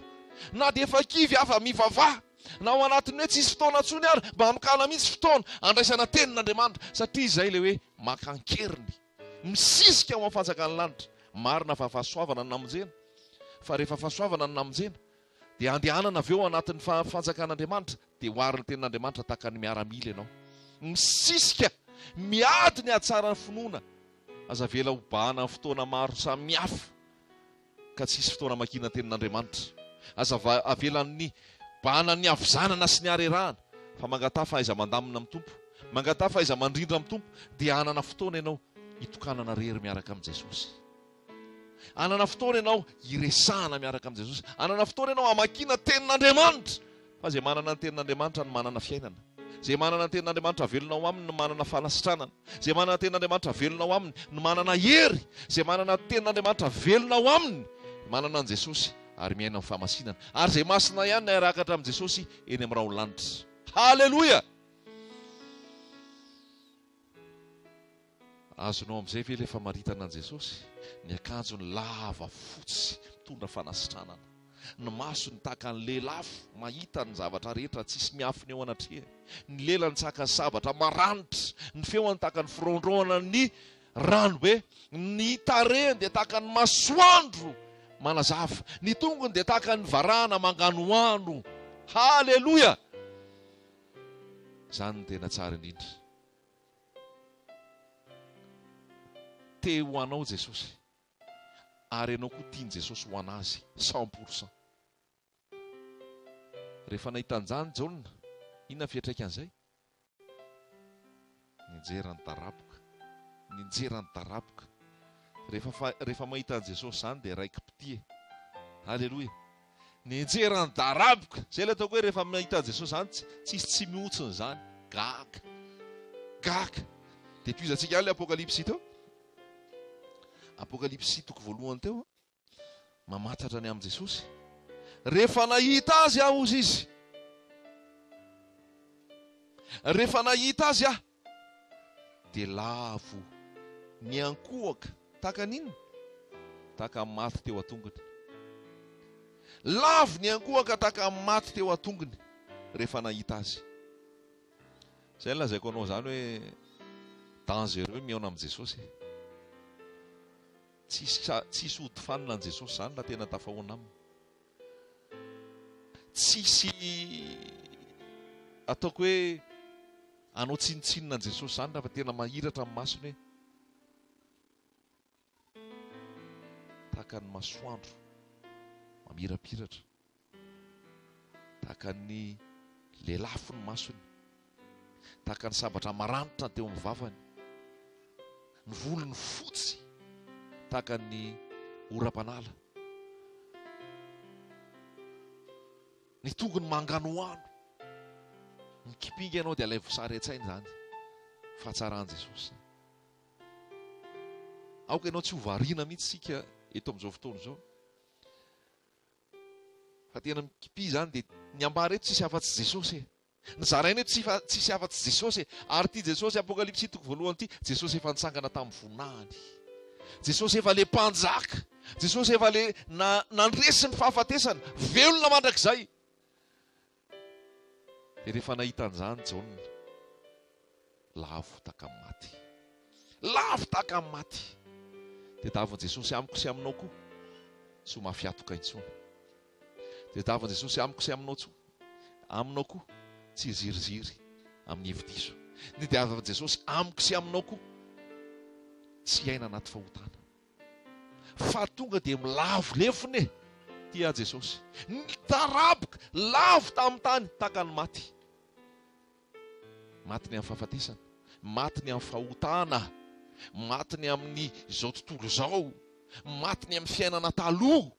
na dia efa kivy afa mivavaha, na ao anatiny hoe tsisy fotoana tsony ary mba mikana mihitsy fotoana andraisana tenin'Andriamanitra, satria izay le hoe makan-keriny, misisika ao amin'ny fanjakan'ny lanitra. Marina fa fahasoavana ny namonjena, fa rehefa fahasoavana ny namonjena dia andehanana avy eo anatin'ny fanjakan'Andriamanitra, dia hoarin'ny tenin'Andriamanitra tahaka ny miaramila ianao, misisika, miady ny atsara ny finoana. Aza vela hobahana amin'ny fotoana maro samihafa ka tsisy fotoana makina tenin'Andriamanitra. Aza avelan'ny bahana ny avizanana sy ny arerahana, fa mangata fahaiza mandamina amin'ny tompo, mangata fahaiza mandrindra amin'ny tompo, dia hanana fotoana ianao hitokanana rery miaraka amin'ny Jesosy. Hanana fotoana ianao hiresahana miaraka amin'ny Jesosy. Hanana fotoana ianao hamakina tenin'Andriamanitra, fa izay manana ny tenin'Andriamanitra no manana fiainana. Izay manana ny tenin'Andriamanitra velona ao aminy no manana fahalasitranana. Izay manana ny tenin'Andriamanitra velona ao aminy no manana hery. Izay manana ny tenin'Andriamanitra velona ao aminy manana an Jesosy ary miaina amin'ny fahamasinana. Ary izay masina ihany no hiarakatra amin'ny Jesosy eny amin'ny raolanitra. Halleloia! Azonao amin'izay ve rehefa maritana an Jesosy? Ny akanjony lava fotsy mitondra fanasitranana, ny masony tahaka ny lelafo mahita ny zavatra rehetra tsisy miafiny eo anatrehany, ny lelany tsaka ny sabatra maranitra, ny feony tahaka ny firondroana ny ranobe, ny tarehany dia tahaka ny masoandro manazava, ny tongony dia tahaka ny varahana manganoano. Halleloia! Zany ny tena tsara indrindra. Te ho anao Jesosy, ary ianao koa tiany Jesosy ho anazy 100%. Rehefa nahitan'izany Jaune, inona fiantraikan'izay? Nijerany taraboka, nijerany taraboka. Rehefa mahita an Jesosy zany dia raiky pitie. Halleloia! Nijerany taraboka. Zay le ataoko hoe rehefa mahita an Jesosy zany tsisy tsy mihotsiny zany, gaka, gaka. Dia toizantsika ihany le Apokalypsy teo. Apokalypsy toko voalohany teo, mamantatra ny amin'ny Jesosy. Rehefa nahita azy aho ozy izy, rehefa nahita azy aho dia lavo niankohaka tahaka n'inona? Tahaka ny maty teo atongony. Lavo niankohaka tahaka ny maty teo atongony rehefa nahita azy. Zay lazaiko anao zany hoe dangereux miaona amin'ny Jesosy. Tsisy ody fanina an Jesosy zany raha tena tafahoana aminy. Tsisy ataoko hoe anao tsinitsinina an Jesosy zany raha tena mahiratra amin'ny masony hoe tahaka ny masoandro mamirapiratra, tahaka ny lelafo ny masony, tahaka ny sabatra maranitra teo amin'ny vavany, ny volony fotsy tahaka ny oram-panala, ny tongony manganoano. Ny kipinga ianao dia ilay vosary an-tsainy zany, fahatsarany Jesosy. Aoka ianao tsy ho variana mihitsy sika eto amin'izao fotoana izao, fa tena mikipi zany dia ny ambara eto tsisy afa-tsy Jesosy, ny zaraina eto tsisy afa-tsy Jesosy. Ary ity Jesosy Apokalypsy toko voalohany ity, Jesosy efa nitsangana tamin'ny vonany, Jesosy efa le mpanjaka, Jesosy efa le nandresy ny fahafatesana, velona mandrakizay. Dia rehefa nahita an'izany Jaune, lavo tahaka amin'ny maty, lavo tahaka amin'ny maty. Dia davon Jesosy amiko sy aminao koa tsy ho mafiatoka intsony. Dia davon Jesosy amiko sy aminao koa tsy hiziriziry amin'ny hevi-diso. Dia davon Jesosy amiko sy aminao koa tsy hiaina anaty fahotana, fa tonga dia milavo lefony tia Jesosy. Ny taraboka lavo tamin'ny tany tahaka ny maty. Matiny amin'ny fahafatesana, matiny amin'ny fahotana, matiny amin'ny izao tontolo izao, matiny amin'ny fiainana taloha,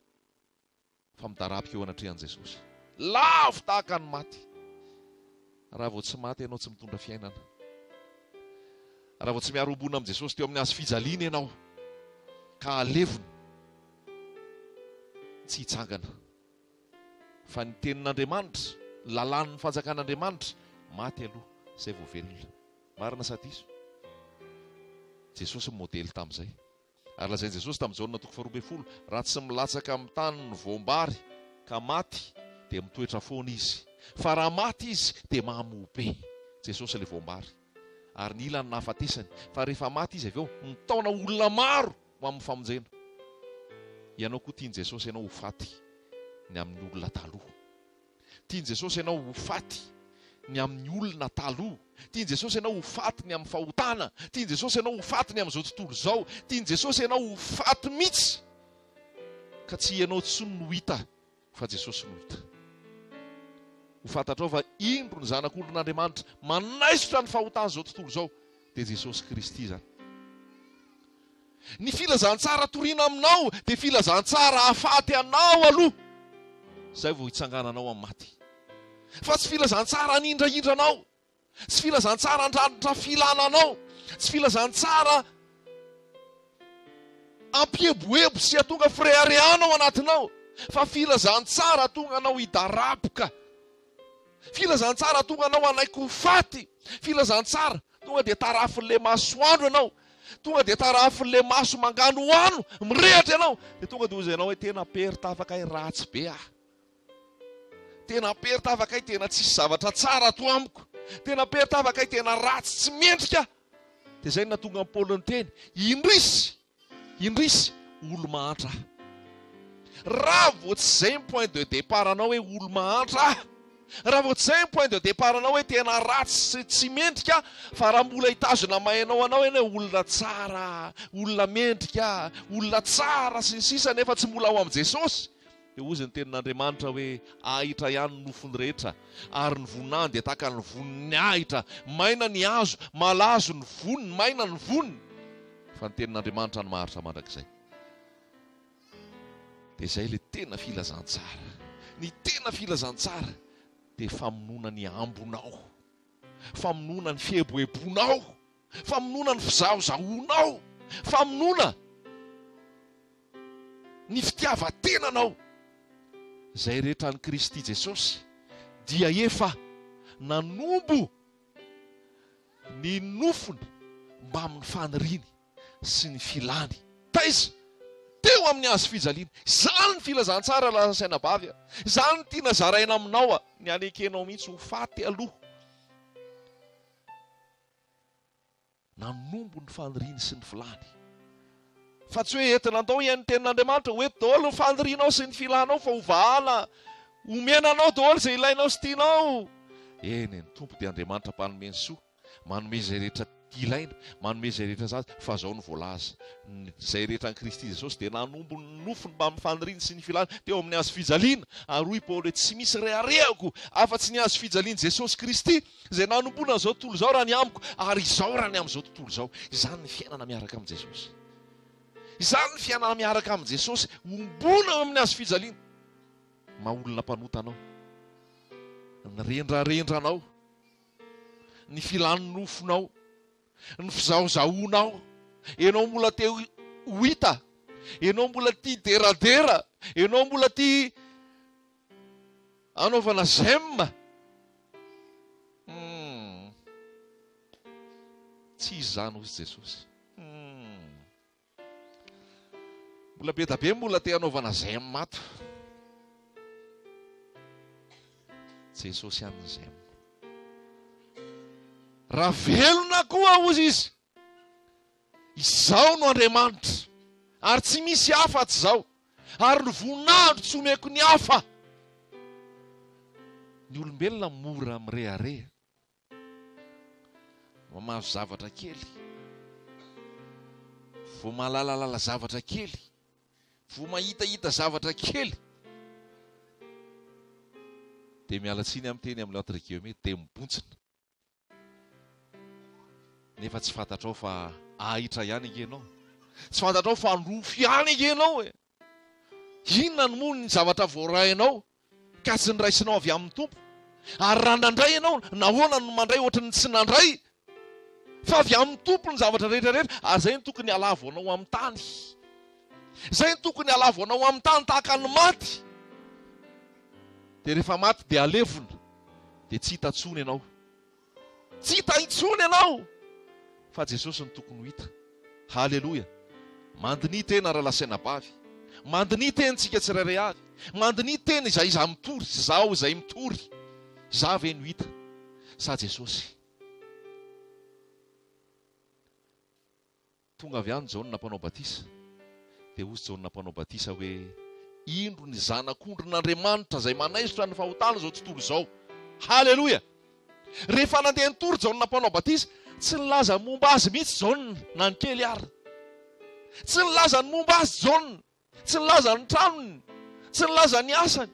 fa midarabika eo anatrehan'i Jesosy. Lavo tahaka ny maty. Raha vao tsy maty ianao tsy mitondra fiainana. Raha vao tsy miaro ombona amin'i Jesosy teo amin'ny hazo fijaliana ianao, ka alevony, tsy hitsangana. Fa ny tenin'Andriamanitra, lalàn'ny fanjakan'Andriamanitra, maty aloha, izay vao velona. Marina sa diso? Jesosy modely tamin'izay. Ary lazain'i Jesosy tamin'ny Jaona 4:12, raha tsy milatsaka amin'ny tany ny voambary ka maty, dia mitoetra foana izy. Fa raha maty izy, dia mamobe. Jesosy ilay voambary. Ary ny ilany nahafatesany, fa rehefa maty izy avy eo, mitaona olona maro ho amin'ny famonjena. Ianao koa tiany Jesosy ianao ho faty ny amin'ny olona taloha. Tiany Jesosy ianao ho faty ny amin'ny olona taloha. Tiany Jesosy ianao ho faty ny amin'ny fahotana. Tiany Jesosy ianao ho faty ny amin'izao tontolo izao. Tiany Jesosy ianao ho faty mihitsy. Ka tsy ianao tsy no hita, fa Jesosy no hita. Ho fantatrao fa indro ny zanak'olon'Andriamanitra manaisotra ny fahotana izao tontolo izao, dia Jesosy Kristy zany. Ny filazantsara toriana aminao dia filazantsara hahafaty anao aloha, izay vao hitsangananao amin'ny maty. Fa tsy filazantsara hanindrahindranao, tsy filazantsara handrandratra filananao, tsy filazantsara ampieboebo sy atonga fireharehanao anatinao, fa filazantsara tonga anao hidaraboka, filazantsara tonga anao anaiky ho faty, filazantsara tonga dia tarafin'le masoandro ianao, tonga dia tarafin'le maso mangano hoano, mirehatra ianao, dia tonga dia hozy ianao hoe tena pery-tafaka ahy ratsy be aho. Tena pery-tafaka ahy tena tsisy zavatra tsara ato amiko. Tena pery-tafaka ahy tena ratsy tsy mendrika. Dia izay natonga amin'ny Paoly ny teny, indrisy olo mahantra. Raha vao tsy izay ny point de départ anao hoe olo mahantra, raha vao tsy izay ny point de départ anao hoe tena ratsy tsy mendrika, fa raha mbola hitazona mainao anao eny hoe olona tsara, olona mendrika, olona tsara sy ny sisa, nefa tsy mbola ao amin'ny Jesosy, dia ozy ny tenin'Andriamanitra hoe ahitra ihany ny nofony rehetra, ary ny vonany dia tahaka ny voniny ahitra, maina ny hazo, malazo ny voniny, maina ny voniny. Fa ny tenin'Andriamanitra ny maharitra mandrakizay. Dia izay ilay tena filazantsara. Ny tena filazantsara dia famonoana ny ambonao, famonoana ny fieboebonao, famonoana ny fizahozahoanao, famonoana ny fitiavan-tenanao. Izay rehetra ny Kristy Jesosy dia efa nanombo ny nofony mba amin'ny faniriany sy ny filany. Taiza teo amin'ny hazo fijaliana. Izany ny filazantsara lasaina bavy. Izany ny tiana zaraina aminao, ny alekenao mihitsy ho faty aloha. Nanombo ny faniriany sy ny filany. Fa tsy hoe entina andao iany tenin'Andriamanitra, hoe daholo ny fanirianao sy ny filanao, fa hovahana, homenanao daholo izay ilainao sy tianao. Eny, ny tompo dia Andriamanitra mpanome soa, manome izay rehetra ilaina, manome izay rehetra zaza, fa zao ny voalaza. Izay rehetra ny Kristy Jesosy dia nanombo ny nofony mba amin'ny faniriany sy ny filana teo amin'ny hazo fijaliana. Ary hoy Paoly hoe tsy misy reharehako afa-tsy ny hazo fijaliana Jesosy Kristy, izay nanomboana izao tontolo izao raha ny amiko, ary izao raha ny amin'izao tontolo izao. Izany ny fiainana miaraka amin'ny Jesosy. Izany ny fiainana miaraka amin'ny Jesosy, ombona amin'ny hazo fijaliana. Maha-olona mpanotanao, ny rendrarendranao, ny filany nofonao, ny fizahozahoanao, enao mbola te ho hita, enao mbola tia deradera, enao mbola tia anaovana zem. Tsy izany hozy Jesosy. Mbola be da be mbola te anaovana zem mato. Jesosy han'ny zem. Raha velona koa hozy izy, izao no Andriamanitra, ary tsy misy hafa-tsy izao, ary ny voninahitro tsy omeko ny hafa. Ny olombelona mora mirehareha, mamazo zavatra kely, vao malalalala zavatra kely, vao mahitahita zavatra kely, dia miala tsiny amin'ny teny amin'ny latrikeo dia mibontsina. nefa tsy fantatrao fa ahitra ihany ianao, tsy fantatrao fa nofo ihany ianao e. Inona no moa ny zavatra voarainao ka tsy niraisinao avy amin'ny tompo? Ary raha nandray ianao, nahoana no mandray ohatrany tsy nandray? Fa avy amin'ny tompo ny zavatra rehetrarehetra, ary zay ny tokony alavoanao amin'ny tany. Zay ny tokony alavoanao amin'ny tany tahaka ny maty. Dia rehefa maty dia alevona, dia tsy hita intsony ianao. Tsy hita intsony ianao. Fa Jesosy ny tokony ho hita. Haleloja. Mandini tena raha lasaina bavy. Mandini tena tsika tsirairay avy. Mandini tena izay iza mitory, zaho izay mitory. Za ve no hita sa Jesosy? Tonga avy any Jaona mpanao batisa, dia hozy Jaona mpanao batisa hoe indro ny zanak'ondrin'Andriamanitra izay manaisitra ny fahotana izao tontolo izao. Haleloja. Rehefa nandeha nitory Jaona mpanao batisa, tsy nilaza momba azy mihitsy Jaona na ny kely ary. Tsy nilaza ny momba azy Jaona, tsy nilaza ny tranony, tsy nilaza ny asany,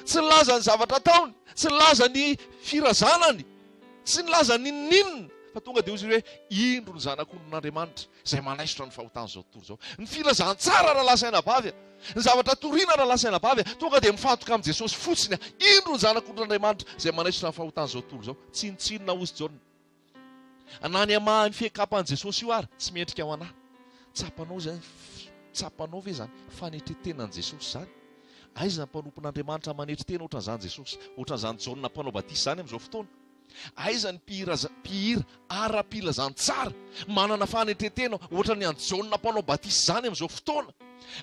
tsy nilaza ny zavatra ataony, tsy nilaza ny firazanany, tsy nilaza ny ninona. Fa tonga dia hozy hoe indro ny zanak'ondrin'Andriamanitra izay manaisitra ny fahotana izao tontolo izao. Ny filazantsara raha lasaina bavy, ny zavatra toriana raha lasaina bavy, tonga dia mifantoka amin'ny Jesosy fotsiny. Indro ny zanak'ondrin'Andriamanitra izay manaisitra ny fahotana izao tontolo izao. Tsinotsinona hozy Jaona. Anany amahan'ny fiakapan'i Jesosy io ary tsy mendrika ho anahy. Tsapanao zany, tsapanao ve zany fanetretenan'i Jesosy zany? Aiza ny mpanompon'Andriamanitra manetry tena ohatran'izany Jesosy, ohatran'izany Jaona mpanao batisa zany amin'izao fotoana? Aiza ny mpihira ara-pilazantsara manana fanetretena ohatran'ny any Jaona mpanao batisa zany amin'izao fotoana?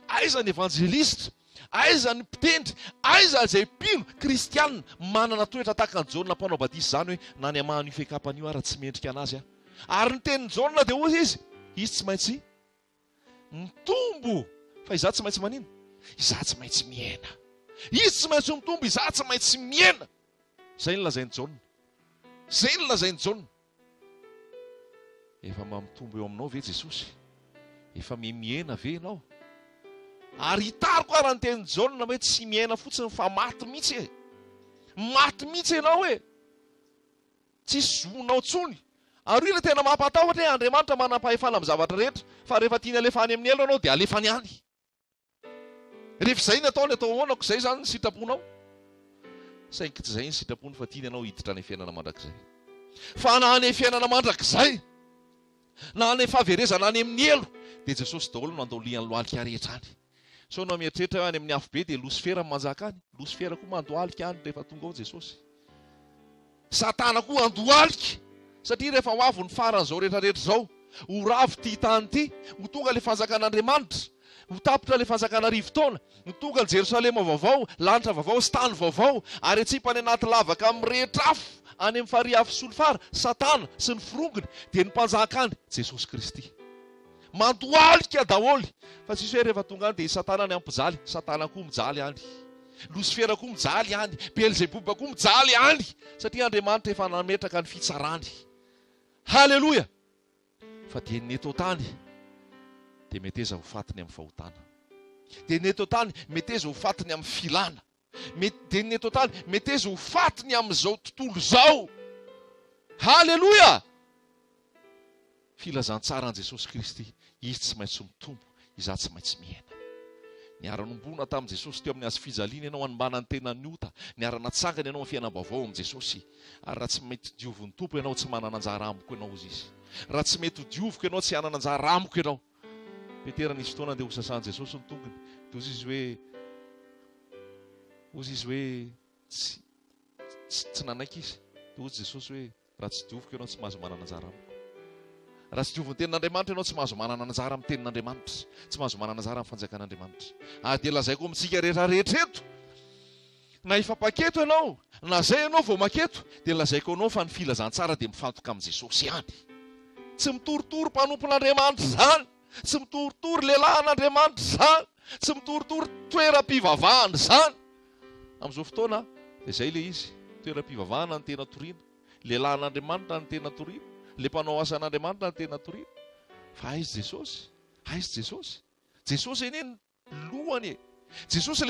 Aiza ny evanjelistra, aiza ny mpitendry, aiza izay mpino kristianina manana toetra tahaka ny Jaona mpanao batisa zany hoe na ny amahan'io fiakapana io ary tsy mendrika anazy aho. Ary ny tenin'ny Jaona dia hozy izy tsy maintsy mitombo. Fa izaho tsy maintsy manino? Izaho tsy maintsy miaina. Izy tsy maintsy mitombo, izaho tsy maintsy miaina. Zay ny lazainy Jaona. Zay ny lazainy Jaona. Efa mampitombo eo aminao ve Jesosy? Efa miaina ve ianao? Ary hitariko ary ny tenin'ny Jaona hoe tsy miaina fotsiny fa maty mihitsy e. Maty mihitsy ianao e. Tsy zonao tsony. Ary io tena mampatahotra hoe Andriamanitra manam-pahefana amin'ny zavatra rehetra, fa rehefa tiany alefany amin'ny elo ianao dia alefany any. Rehefa izay ny ataony atao ahoana, izay zany ny sitraponao. Saingy tsy izay ny sitrapony fa tiany ianao hiditra any fiainana mandrakizay. Fa na any fiainana mandrakizay, na any fahaverezana any amin'ny elo, dia Jesosy daholo no andolian'ny lohalika rehetra any. So no mieritreritra hoe any amin'ny hafobe dia Losifera manjaka any. Losifera koa mandohalika any rehefa tonga ao Jesosy. Satana koa andohalika. Satria rehefa ho avy ny faran'izao rehetrarehetra izao, ho ravo ty tany ty, ho tonga ilay fanjakan'Andriamanitra, ho tapitra ilay fanjakana rivo-taona, ho tonga ny Jerosalema vaovao, lanitra vaovao, sy tany vaovao, ary atsipany anaty lavaka amin'ny rehetra afo, any amin'ny farihy afo solofara, Satana sy ny firongony, dia ny mpanjaka any Jesosy Kristy. Mandohalika daholy. Fa tsy hoe rehefa tonga any dia Satana ny ampijaly, Satana koa mijaly any. Losifera koa mijaly any, Beelzebub koa mijaly any, satria Andriamanitra efa nametraka ny fitsarany. Haleloja. Fa dia ny eto tany dia mety eza ho fatiny amin'ny fahotana. Dia ny eto tany mety eza ho fatiny amin'ny filana. Dia ny eto tany mety eza ho fatiny amin'izao tontolo izao. Haleloja. Filazantsara an Jesosy Kristy, izy tsy maintsy mitombo, izaho tsy maintsy miaina. Niara-nombona tamin'i Jesosy teo amin'ny hazo fijaliana ianao hanambana ny tenany ota, niara-natsangana ianao amin'ny fiainam-baovao amin'i Jesosy. Ary raha tsy mety diovon'ny tompo ianao, tsy manana anjara amiko ianao ozy izy. Raha tsy mety ho dioviko ianao, tsy hanana anjara amiko ianao. Peterana izy fotoana dia ho sasan'i Jesosy ny tongony. Dia ozy izy hoe tsy nanaiky izy. Dia ozy Jesosy hoe raha tsy dioviko ianao, tsy mahazo manana anjara amiko. Raha tsy diovon'ny tenin'Andriamanitra ianao, tsy mahazo manana anjara amin'ny tenin'Andriamanitra, tsy mahazo manana anjara amin'ny fanjakan'Andriamanitra. Dia lazaiko amintsika rehetrarehetra eto, na ifampaketo ianao, na zay ianao vao maketo, dia lazaiko anao fa ny filazantsara dia mifantoka amin'ny Jesosy ihany. Tsy mitoritory mpanompon'Andriamanitra zany, tsy mitoritory lehilahin'Andriamanitra zany, tsy mitoritory toeram-pivavahana zany. Amin'izao fotoana dia izay ilay izy, toeram-pivavahana ny tena toriana, lehilahin'Andriamanitra ny tena toriana, le mpanao asan'Andriamanitra ny tena toriana. Fa aizy Jesosy, aizy Jesosy. Jesosy eny lohany e. Jesosy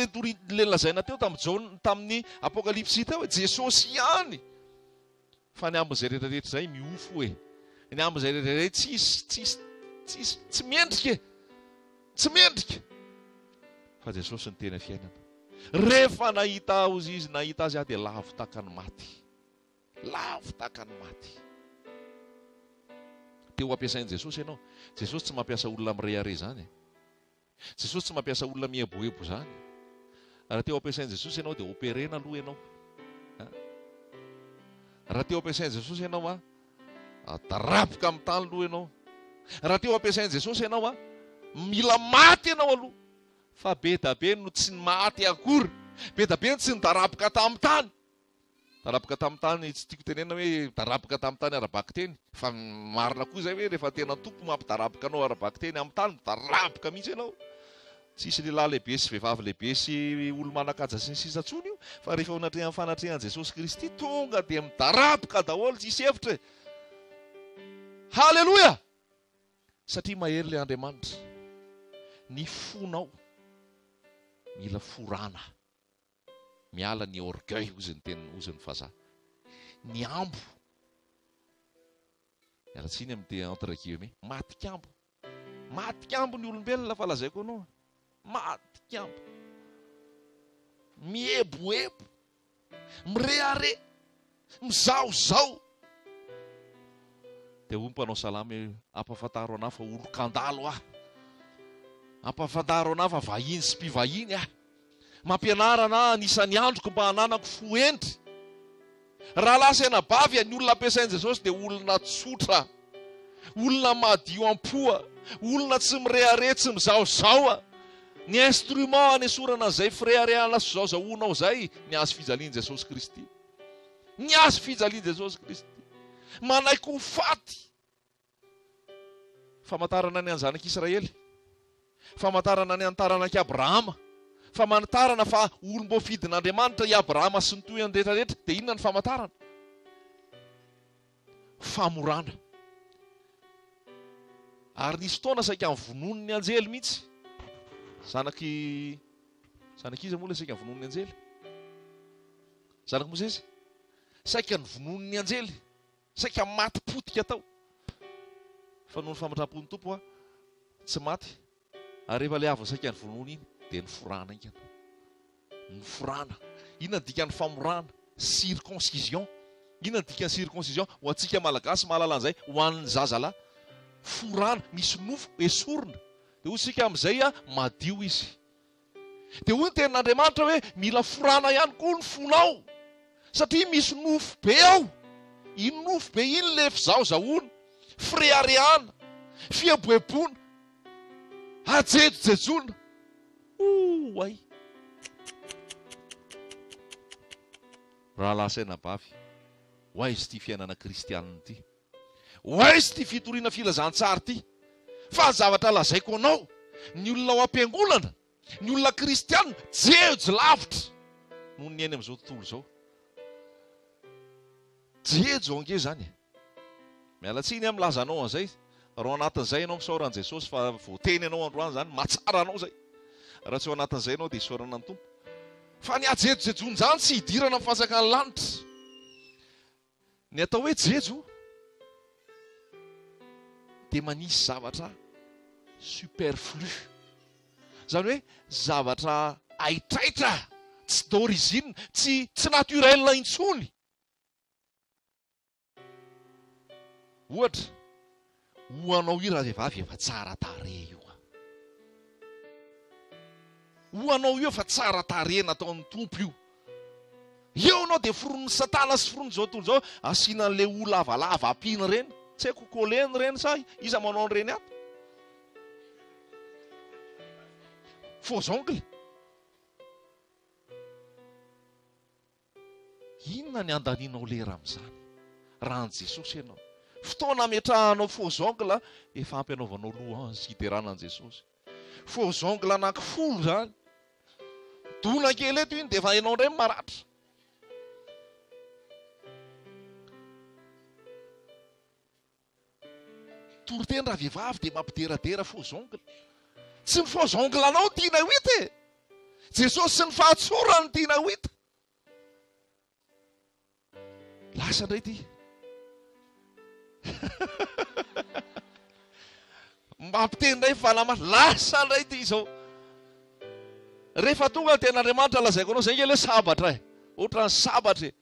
le lazaina teo tamin'ny Apokalypsy teo, Jesosy ihany. Fa ny ambin'izay rehetrarehetra izay miofo e. ny am'izay rehetrarehetra tsy mendrika tsy mendrika fa Jesosy ny tena fiainana. Rehefa nahita ozy izy, nahita azy dia lavo takany maty, lavo takany maty. Teo ampiasain'i Jesosy ianao. Jesosy tsy mampiasa olona mirehare zany. Jesosy tsy mampiasa olona mieboebo zany. Raha teo ampiasain'i Jesosy ianao dia operena aloha ianao. Raha teo ampiasain'i Jesosy ianao darapika amin'ny tany aloha ianao. Raha teo ampiasain'i Jesosy ianao mila maty ianao aloha. Fa be da be no tsy maty akory, be da be no tsy nidarapika tamin'ny tany. Darapika tamin'ny tany tsy tiako tenena hoe darapika tamin'ny tany arabaky teny, fa marina koa zay hoe rehefa tena tompo mampidarapika anao arabaky teny amin'ny tany, darapika mihitsy ianao. Tsisy lehilahy lehibe sy vehivavy lehibe sy olo manan-kaja sy ny sisa ntsony io, fa rehefa amin'ny fanatrehan'i Jesosy Kristy tonga dia midarapika daholo, tsisy hevitra. Haleloia! Satria mahery le Andriamanitra. Ny fonao mila forana, miala ny orgueil ozy ny fahaza. Ny ambo, mialatsiny amin'ny entre guillemets, matikambo. Matikambo ny olombelona fa lazaiko anao. Matikambo. Mieboebo, mirehare, mizaozao. Dia hoy mpanao salamy, ampafantaro anahy fa olo-kandalo ampafantaro anahy fa vahiny sy mpivahiny mampianarana anisan'ny androko mba hananako foentry. Raha lasa enabavy ny olona ampiasain'i Jesosy dia olona tsotra, olona madio am-poa, olona tsy mirehare, tsy mizaozao. Ny instrument anesorana zay fireharehana sy zaozaonao zay, ny azo fijalian'i Jesosy Kristy. Ny azo fijalian'i Jesosy Kristy. Manaiky ho faty. Famantarana ny zanak'Israely, famantarana ny antaranak'i Abrahama, famantarana fa olom-boafidin'Andriamanitra i Abrahama sy ny toyany rehetrarehetra. Dia inona ny famantarana? Famorana. Ary nisy fotoana saika amin'ny vonon'ny anjely mihitsy. Zanak'iza moa saika amin'ny vonon'ny anjely? Zanaky Mozesy? Saika ny vonon'ny anjely. Saika maty potika tao. Fa noho ny famantram-pon'ny tompo tsy maty. Ary rehefa le avy saika ny vonoana iny dia ny forana iny. Ny forana. Inona dikany famorana? Circoncision. Inona dikany circoncision? Ho antsika malagasy mahalala an'izay, ho an'ny zazalahy. Forana, misy nofo esorina. Dia hoy sika amin'izay madio izy. Dia hoy ny tenin'Andriamanitra hoe mila forana ihany koa ny fonao. Satria misy nofo be ao. Iny nofo be iny le fizaozaona, fireharehana, fieboebona, ajejojejona. Ay. Raha lasa enabavy, hoaizy ty fiainana kristianina ty. Hoaizy ty fitoriana filazantsara ty. Fa zavatra lazaiko anao, ny olona ao am-piangolana, ny olona kristianina, jejo lavitra noho ny ainy amin'izao tontolo izao. Jejo ange zany. Mialatsiny milaza anao an'izay. Raha anatin'izay ianao misaoran'i Jesosy fa voateny ianao androany zany, matsara anao zay. Raha tsy ao anatin'izay ianao dia isaorana ny tompo. Fa ny ajejojejony zany tsy hidirana amin'ny fanjakany lanitra. Ny atao hoe jejo dia manisy zavatra superflu. Zany hoe zavatra aitraitra, tsy d'origine, tsy naturel intsony. Ohatra, hoanao io raha vehivavy efa tsara tarehy io. Hoanao io efa tsara tarehy nataon'ny tompo io. Eo anao dia foron'ny Satana sy foron'ny zao tontolo zao, asiana an'ilay ho lavalava ampiana ireny. Tsy haiko koleny ireny sa iza manao an'ireny ato. Faux ongle. Inona ny andaninao lera amin'izany? Raha an' Jesosy ianao. Fotoana ametrahanao faux ongle, efa ampianaovanao louange hideranan'i Jesosy. Faux ongle anankifolo zany. Dona kely eto iny dia efa hainao indray maratra. Toriteny raha vehivavy dia mampideradera faux ongle. Tsy ny faux ongle anao tiana ho hita e. Jesosy sy ny fahatsorany tiana ho hita. Lasa indray ty. mampitendray fanamasa lasa ndray ty izao. Rehefa tonga ny ten'Andriamanitra lazaiko anao zay nge le sabatra e. Ohatran'ny sabatra e.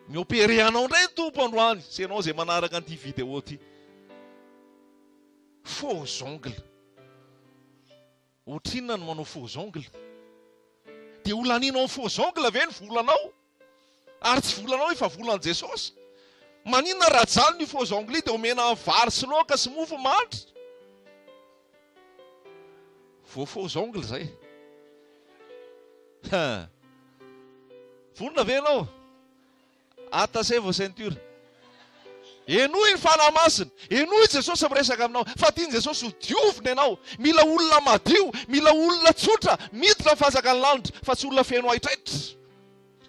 Miopere anao ndray tompo androany. Sy anao zay manaraka an'ity vidéo ty. Faux ongle. Ohatrinona no manao faux ongle? Dia olaninao faux ongle ve ny volanao? Ary tsy volanao efa volan Jesosy. Maninona raha jalo ny faux ongle dia omena vary sy laoka sy mofo mandry. Faux ongle zay. Vonona ve ianao? Attachez vos ceintures. Enoy ny fanamasina. Enoy Jesosy miresaka aminao. Fa tiany Jesosy ho diovina ianao. Mila olona madio, mila olona tsotra, miditra ny fanjakany lanitra, fa tsy olona feno aitraitra.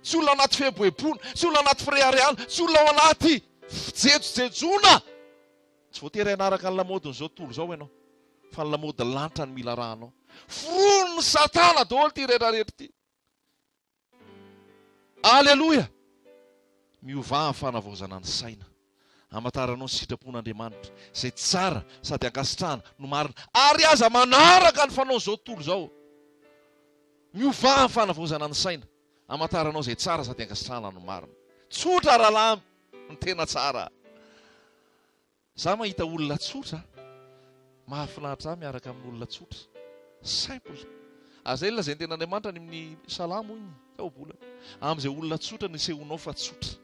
Tsy olona anaty fehboheboana, tsy olona anaty freariana, tsy olona ao anaty jejojejona. Tsy voatery hanaraka ny lamodiny zao tontolo zao ianao. Fa ny lamodiny lanitra ny mila rahanao. Fron'ny Satana daholo ty rehetrarehetra ty. Alleluia. Miova ny fanavaozana ny saina. Hamantaranao ny sitrapon'Andriamanitra izay tsara sady ankasitrahana no marina. Ary aza manaraka ny fanao zao tontolo zao. Miova ny fanavaozana ny saina. Hamantaranao izay tsara sady ankasitrahana no marina. Tsotra rahalamy ny tena tsara. Za mahita olona tsotra, mahafinaritra ahy miaraka amin'olona tsotra. Simple. Azay la zay ny ten'Andriamanitra ny amin'ny salamo iny. Tao bola. Amin'izay olona tsotra ny sehonao fa tsotra.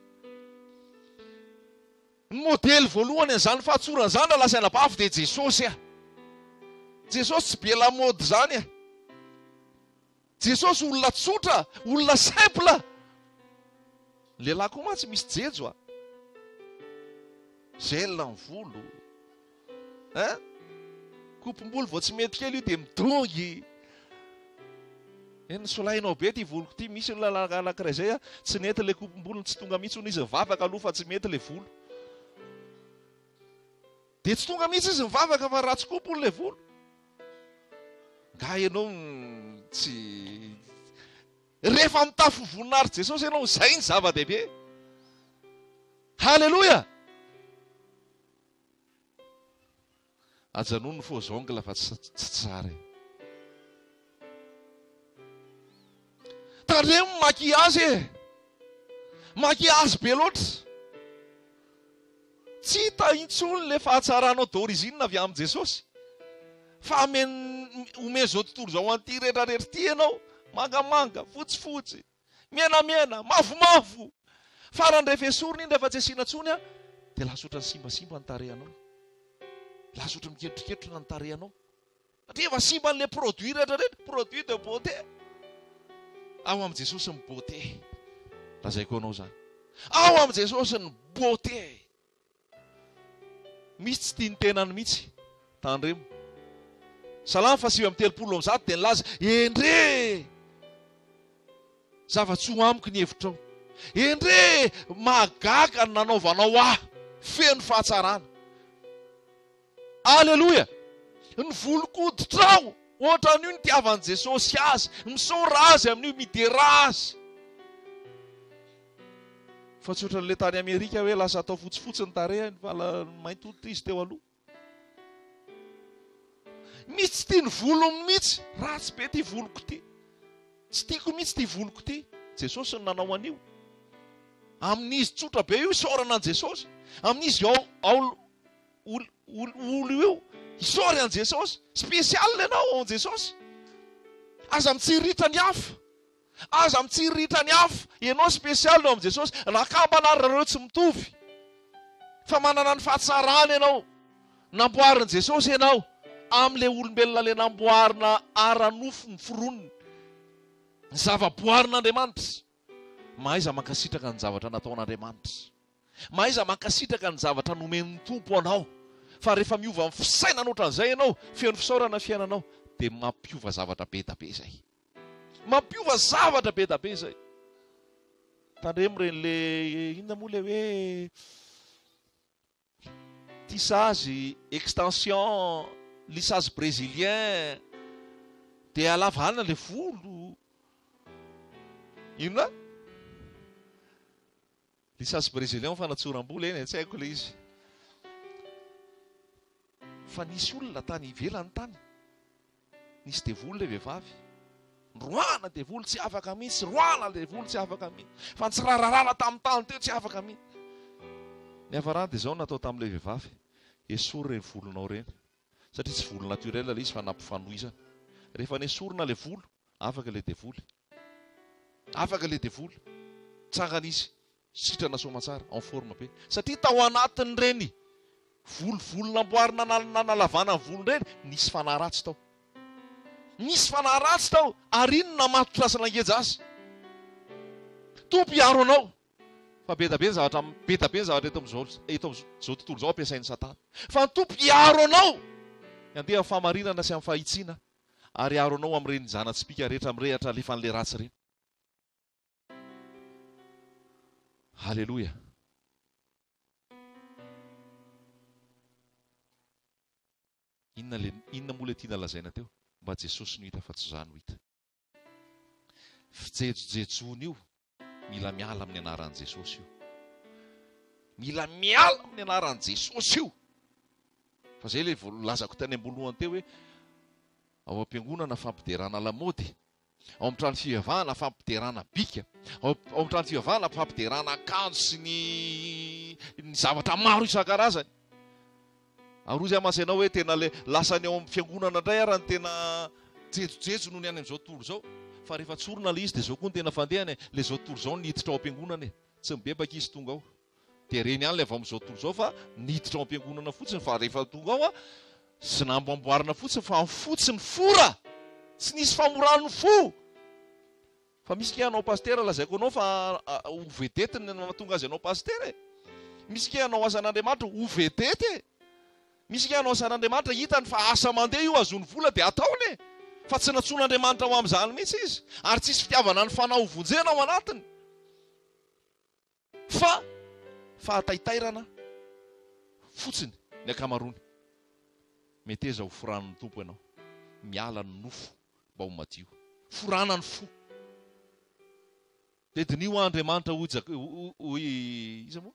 Ny modely voalohany an'izany fahatsorana zany lasa anabafy dia Jesosy a. Jesosy tsy be lamody zany a. Jesosy olona tsotra, olona simple. Lehilahy koa ma tsy misy jejo a. Zella ny volo. Kopom-bolo vao tsy mety kely io dia midongy. Eny solainao be ty voloko ty. Misy anak'iray zay a, tsy nety le kopom-bolony tsy tonga mihitsy izy mivavaka aloha fa tsy mety le volo. Dia tsy tonga mihitsy izy mivavaka fa ratsy kopony le volo. Nga ianao tsy... Rehefa mitafy voninahitra Jesosy ianao, zay ny zava-dehibe. Halleluja. Ajanony ny faux ongle fa tsy tsara. Taremo maquillage e. Maquillage be loatra. Tsy hita intsony le fahatsaranao d'origine avy amin'ny Jesosy. Fa omeny zao tontolo zao an'ity rehetrarehetra ty ianao. Mangamanga, fotsifotsy, menamena, mavomavo. Farany rehefa esorina iny rehefa tsy asiana tsony a, dia lasotra ny simbasimba ny tarehanao. Lasotra miketroketrona ny tarehanao. Satria efa simba an'ilay produit rehetrarehetra, produit de beauté. Ao amin'ny Jesosy ny beauté. Lazaiko anao zany. Ao amin'ny Jesosy ny beauté. Misy tsy tia ny tenany mihitsy. Tandremo. Salamo 8:30 dia nilaza, endre zava-tsy ho amiko ny hevitrao. Endre mahagaga ny nanaovanao ahy. Feno fahatsarana. Alleluia. Ny volon-koditrao, ohatran'io ny tiavan'i Jesosy azy, misaora azy amin'io, midera azy. Fa tsy ohatran'ilay tany Amerika hoe lasa atao fotsifotsy ny tarehany, fa mainty hoditra izy teo aloha. Misy tsy tia ny volony mihitsy, ratsy be ty voloko ty. Tsy tiako mihitsy ty voloko ty. Jesosy ny nanao an'io. Amin'izy tsotra be io isaorana an' Jesosy. Amin'izy ao olo io isaory an' Jesosy. Spesial ianao an' Jesosy. Aza mitsiritra ny hafa. Aza mitsiritra ny hafa. Ianao spesial eo am' Jesosy. Nakambana tsy mitovy. Fa manana ny fahatsarana ianao. Namboarin' Jesosy ianao. Amin'ilay olombelona le namboarina ara-nofo ny foroniny. Ny zava-boarin'Andriamanitra. Mahaiza mankasitraka ny zavatra nataon'Andriamanitra. Mahaiza mankasitraka ny zavatra nomen'ny tompo anao. Fa rehefa miova amin'ny fisainana ohatran'izay ianao, feno fisaorana fiainanao, dia mampiova zavatra be da be zay. Mampiova zavatra be da be zay. Tandremo ren'le inona moa le hoe tissage, extension, lissage brésilien, dia alavana le volo. Inona? Lisasy brésilien fanatsoram-bola eny, tsy haiko ilay izy. Fa nisy olona tany ivelany tany. Nisy devoly ilay vehivavy. Roana devoly tsy afaka mihitsy, roana devoly tsy afaka mihitsy. Fa tsy rararara tamin'ny tany teo tsy afaka mihitsy. Ny hafarany dia izao natao tamin'ilay vehivavy. Esory reny volonao reny. Satria tsy volo naturel ilay izy fa nampifanohizana. Rehefa nesorina ilay volo, afaka ilay devoly. Afaka ilay devoly. Tsangana izy. Sitrana somatsara, en forme be. Satria tao anatiny reny volovolo namboarina nalavana volo reny, nisy fanaratsy tao. Nisy fanaratsy tao, ary ino namatotra sy nangeja azy. Tompo hiaro anao. Fa betabe ny zavatra eto amin'izao tontolo izao ampiasain'ny Satana. Fa ny tompo hiaro anao. Andeha amin'ny famarinana sy amin'ny fahitsiana. Ary hiaro anao amin'ireny zana-tspika rehetra mirehatra alefan'ilay ratsy ireny. Halleluja. Inona moa ilay tiana lazaina teo? Mba Jesosy no hita fa tsy izany no hita. Fijejojejony io, mila miala amin'ny anaran'i Jesosy io. Mila miala amin'ny anaran'i Jesosy io. Fa izay ilay lazako tany ambolohany teo hoe ao am-piangonana fampiderana lamaody, ao amin'ny trano fivavahana fampiderana bika, ao amin'ny trano fivavahana fampiderana akanjo sy ny zavatra maro isan-karazany. Arozy amasainao hoe tena lasany ao amin'ny fiangonana indray ary ny tena jejojejo noho ny any amin'izao tontolo izao. Fa rehefa tsorona ilay izy dia izao koa ny tena fandehany. Ilay izao tontolo izao niditra ao am-piangonana. Tsy mibebaka izy tonga ao. Dia reny ihany ilay avy amin'izao tontolo izao fa niditra ao am-piangonana fotsiny. Fa rehefa tonga ao sy namboamboarina fotsiny fa fotsiny fora. Tsy nisy famorano fo. Fa misy ke anao pasteur lazaiko anao fa ho vedetiny ny mahatonga azy anao pasteur. Misy ke anao asan'Andriamanitra ho vedety. Misy ke anao asan'Andriamanitra hitany fa asa mandeha io azony vola dia ataony. Fa tsy natsoan'Andriamanitra ao amin'izany mihitsy izy. Ary tsisy fitiavana ny fanao vonjena ao anatiny. Fa fahataitairana fotsiny ny akamarony. Meteza ho foran'ny tompo ianao. Miala ny nofo mba ho madio. Forana ny fo. Dia dinio Andriamanitra iza moa?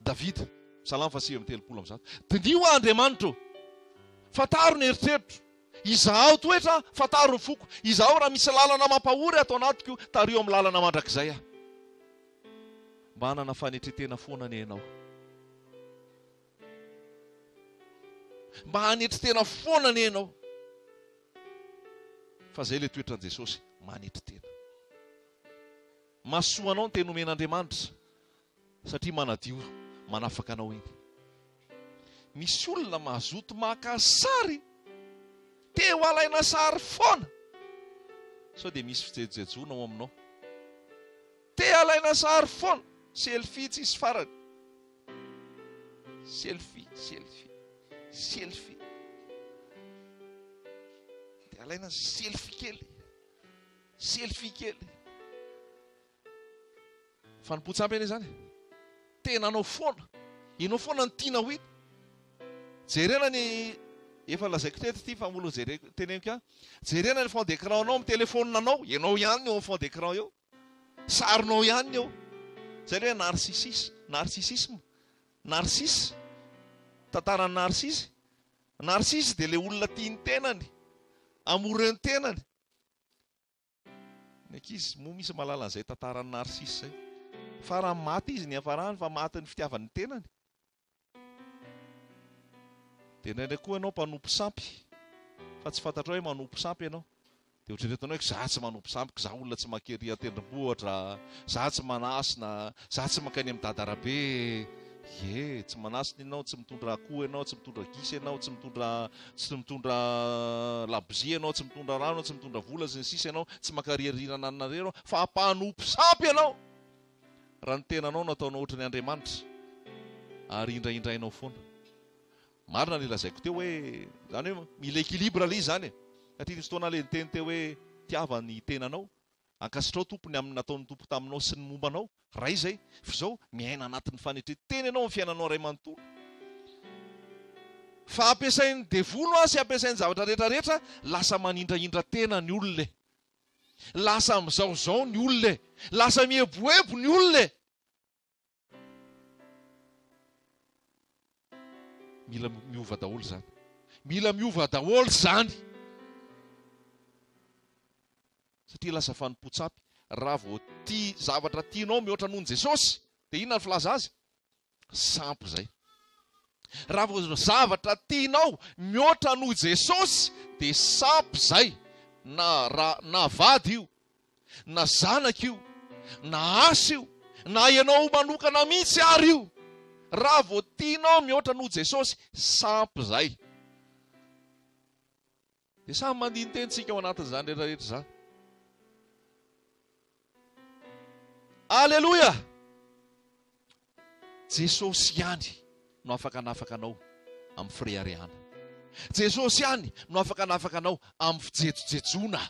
David, Psalm 130. Dinio Andriamanitra. Fataro ny eritreritro. Izaho toetra fataro ny foko. Izaho raha misy lalana mampahory atao anatiko tario amin'ny lalana mandrakizay aho. Mba hanana fanetretena foana ny ianao. Mba hanetretena foana ny ianao. Fa izay ilay toetran'i Jesosy, manetretena. Mahasoa anao ny teny omen'Andriamanitra satria manadio, manafaka anao iny. Misy olona mazoto maka sary, te ho alaina sary foana. Sao dia misy fijejojejona ao aminao. Te alaina sary foana, selfie tsisy farany. Selfie. Te alaina selfie kely. Fa nipotsapy ane zany. Tena anao foana. Ianao foana ny tiana ho hita. Jerena ny efa lazaiko teto ty fa molo teneniko jerena ny fond d'écran anao amin'ny téléphone anao, ianao ihany eo amin'ny fond d'écran eo. Sarinao ihany eo. Zay hoe narcissisme. Narcisse. Tantarany narcisse. Narcisse dia ilay olona tiany tenany. Amoreny tenany. Ny ankizy moa misy mahalala an'izay tantarany narcisse zay. Fa raha maty izy ny hafarany fa maty ny fitiavany tenany. Dia nendray koa ianao mpanompo sampy. Fa tsy fantatrao hoe manompo sampy ianao. Dia ohatreretanao hoe zaho tsy manompo sampy, zaho olona tsy makery atendrombohitra, zaho tsy manasina, zaho tsy makany amin'ny dadarabe. Tsy manasina ianao, tsy mitondra akoho ianao, tsy mitondra gisy ianao, tsy mitondra labozia ianao, tsy mitondra rano, tsy mitondra vola sy ny sisa ianao, tsy mankariariana anareo ianao, fa mpanompo sampy ianao. Raha ny tenanao nataonao ohatran'ny Andriamanitra ary indraindrainao foana. Marina ny lazaiko teo hoe zany hoe mila équilibre ilay izy zany. Satria nisy fotoana ilay niteny teo hoe tiava ny tenanao, ankasitrao tompony amin'ny nataon'ny tompo taminao sy ny mombanao. Raha izay, fa izao miaina anatin'ny fanetretena ianao amin'ny fiainanao iray manontolo. Fa ampiasain'ny devono sy ampiasain'ny zavatra rehetrarehetra, lasa manindraindra tena ny olona. lasa mizaozao ny olona, lasa mieboebo ny olona. Mila miova daholo zany. Mila miova daholo zany. Satria lasa fanompotsapy. Raha vao tia zavatra tianao mihoatra nohon Jesosy, dia inona ny filaza azy? Sampy zay. Raha vao zavatra tianao mihoatra noho Jesosy, dia sampy zay. Na vady io, na zanaka io, na asa io, na ianao manokana mihitsy ary io. Raha vao tianao mihoatra noho Jesosy, sampy zay. Dia samy mandinitentsika ao anatin'izany rehetrarehetra zany. Alleluia! Jesosy ihany no afaka anafakanao amin'ny fireharehana. Jesosy ihany no afaka anafakanao amin'ny fijejojejona.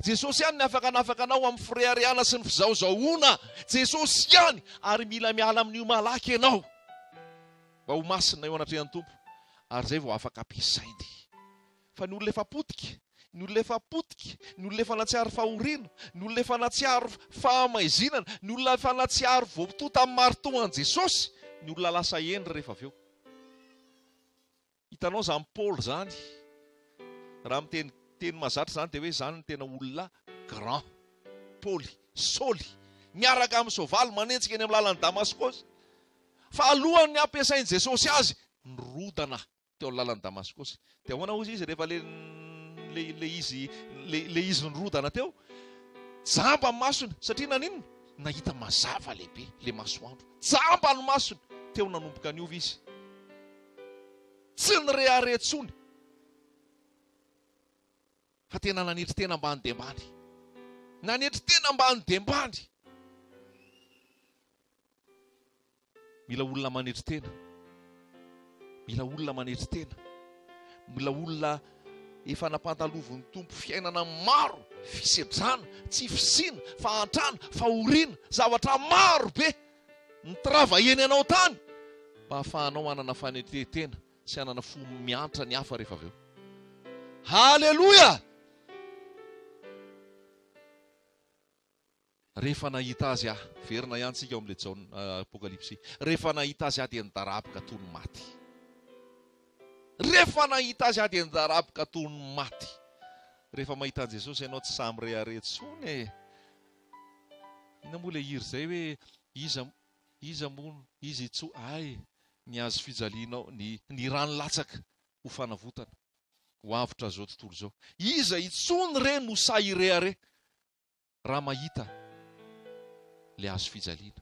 Jesosy ihany no afaka anafakanao amin'ny fireharehana sy ny fizaozaoana. Jesosy ihany, ary mila miala amin'io malaky ianao mba ho masina eo anatrehan'ny Tompo, ary zay vao afaka ampiasainy. Fa ny olona efa potika, ny olona efa potika, ny olona efa natsiaro fahoriana, ny olona efa natsiaro fahamaizinana, ny olona efa natsiaro voatonta amin'ny maritoan'i Jesosy, ny olona lasa endry rehefa avy eo. Hitanao zany Paul zany, raha miteny mazatra zany dia hoe zany ny tena olona grand. Paul, Sauli, miaraka amin'ny soavaly manenjika eny amin'ny lalan'ny Damaskosy. Fa alohany ampiasain'i Jesosy azy, nirodana teo amin'ny lalan'ny Damaskosy. Dia ahoana hozy izy rehefa le izy nirodana teo? Jamba ny masony, satria naninona? Nahita mazava lehibe, le masoandro. Jamba ny masony, teo nanomboka niova izy. Tsy nireharetsony, fa tena nanetry tena ambany dia ambany. Nanetry tena ambany dia ambany. Mila olona manetry tena. Mila olona manetry tena. Mila olona efa nampantalovin'ny Tompo fiainana maro, fisedrana, tsy fisina, fahantrana, fahoriana, zavatra maro be nitrava eny anao tany, mba hahafahanao hanana fanetretena sy hanana fo miantra ny hafa rehefa avy eo. Halleluja! Rehefa nahita azy verina ihany tsika ao amin'ilay Apokalypsy. Rehefa nahita azy dia nidarabika toy ny maty. Rehefa nahita azy dia nidarabika toy ny maty. Rehefa mahita Jesosy ianao tsy samy reharetsony. Ina moa ilay iry zay hoe iza mono, izy itso, ay, niazo fijalianao, ny rano latsaka ho fanavotana. Ho avitra zao tontolo zao. Iza itsony re no sahirehare. Raha mahita le azo fijaliana,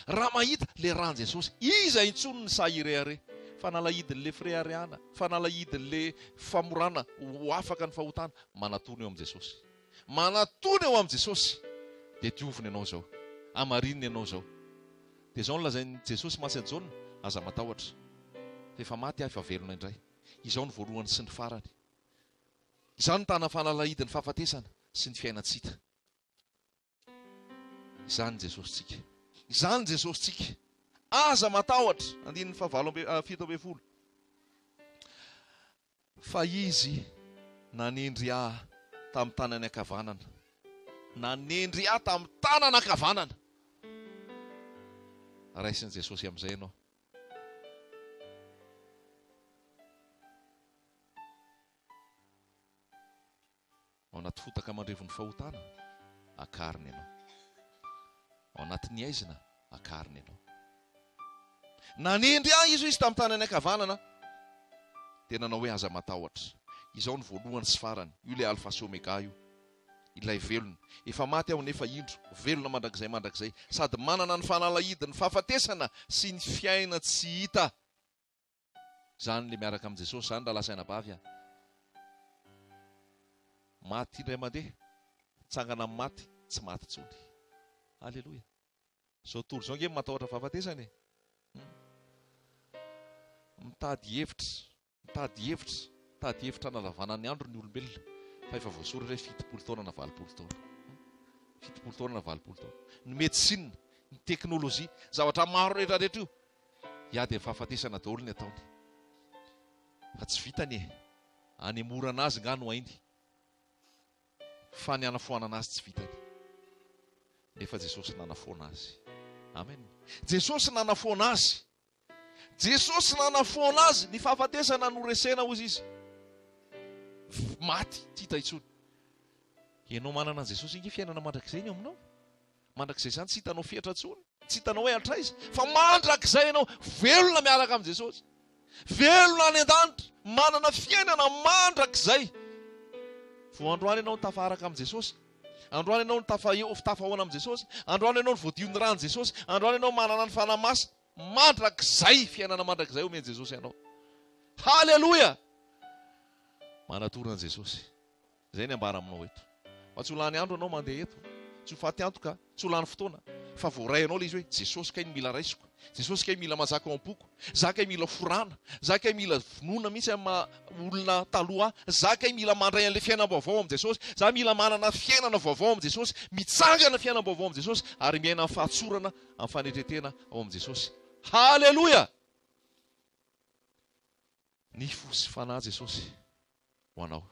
raha mahita le ran Jesosy, iza itsony ny sahirehare. Fa nalahidin'le fireharehana, fa nalahidin'le famorana ho afaka ny fahotana, manatony eo amin'ny Jesosy. Manatony eo amin'ny Jesosy. Dia dioviny ianao zao, amarininy ianao zao. Dia zao nolazain'i Jesosy masiny Jaona, aza matahotra. Efa maty efa velona indray. Izao ny voalohany sy ny farany. Izao ny tana fanalahidin'ny fahafatesana sy ny fiainatsika. Izany Jesosy tsika. Izany Jesosy tsika. Aza matahotra. 7:70. Fa izy nanendry ahy tamin'ny tanany ankavanana. Nanendry ahy tamin'ny tanany ankavanana. Raisin'i Jesosy amin'izay ianao. Ao anaty fotaka mandrevon'ny fahotana, akariny ianao. Ao anatin'ny aizina, akariny ianao. Nanendry ahy izy tamin'ny tanany ankavanana, dia nanao hoe aza matahotra. Izao ny voalohany sy farany. Io ilay alfa sy omega io. Ilay velona. Efa maty aho nefa indro. Velona mandrakizay. Sady manana ny fanalahidiny fahafatesana sy ny fiaina tsy hita. Zany le miaraka amin'ny Jesosy, zany raha lasaina bavy. Maty indray mandeha, tsangana amin'ny maty, tsy maty tsony. Alleluia. Zao tory zao nge matahotra fahafatesana. Mitady hevitra nalavana ny andro ny olombelona. Fa efa voasoratra hoe 70 taona na 80 taona. 70 taona na 80 taona. Ny medicine, ny teknôlôjia, zavatra maro rehetrarehetra io, dia fahafatesana daholo ny ataony. Fa tsy vitany. Anemorana azy nga no hainy. fa ny anafoanana azy tsy vitany. Nefa Jesosy nanafoana azy. Amen. Jesosy nanafoana azy. Jesosy nanafoana azy. Ny fahafatesana noresena hozy izy. Maty, tsy hita intsony. Ianao manana an Jesosy ingy fiainana mandrakizay ny aminao. Mandrakizay zany tsy hitanao fihatra intsony. Tsy hitanao hoe hatraiza. Fa mandrakizay ianao velona miaraka amin'ny Jesosy. Velona any an-danitra. Manana fiainana mandrakizay. Vao androany ianao ny tafaraka amin'ny Jesosy. Androany ianao ny tafahoana amin'ny Jesosy. Androany ianao ny voadion'ny rano Jesosy. Androany ianao manana ny fanamasa. Mandrakizay, fiainana mandrakizay omeny Jesosy ianao. Halleluja! Manatorana Jesosy. Zay ny ambara aminao eto. Fa tsy ho lany andro anao mandeha eto. Tsy ho faty antoka. Tsy ho lany fotoana. Fa voaray anao ilay izy hoe Jesosy kay mila raisiko. Jesosy kay mila mazaka ao am-poko. Za kay mila forana. Za kay mila vonoina mihitsy amin'ny olona taloha. Za kay mila mandray an'ilay fiainam-baovao amin'ny Jesosy. Za mila manana fiainana vaovao amin'ny Jesosy. Mitsangana fiainam-baovao amin'ny Jesosy. Ary miaina amin'ny fahatsorana, amin'ny fanetretena ao amin'ny Jesosy. Halleluja! Ny fosy fanahy Jesosy ho anao.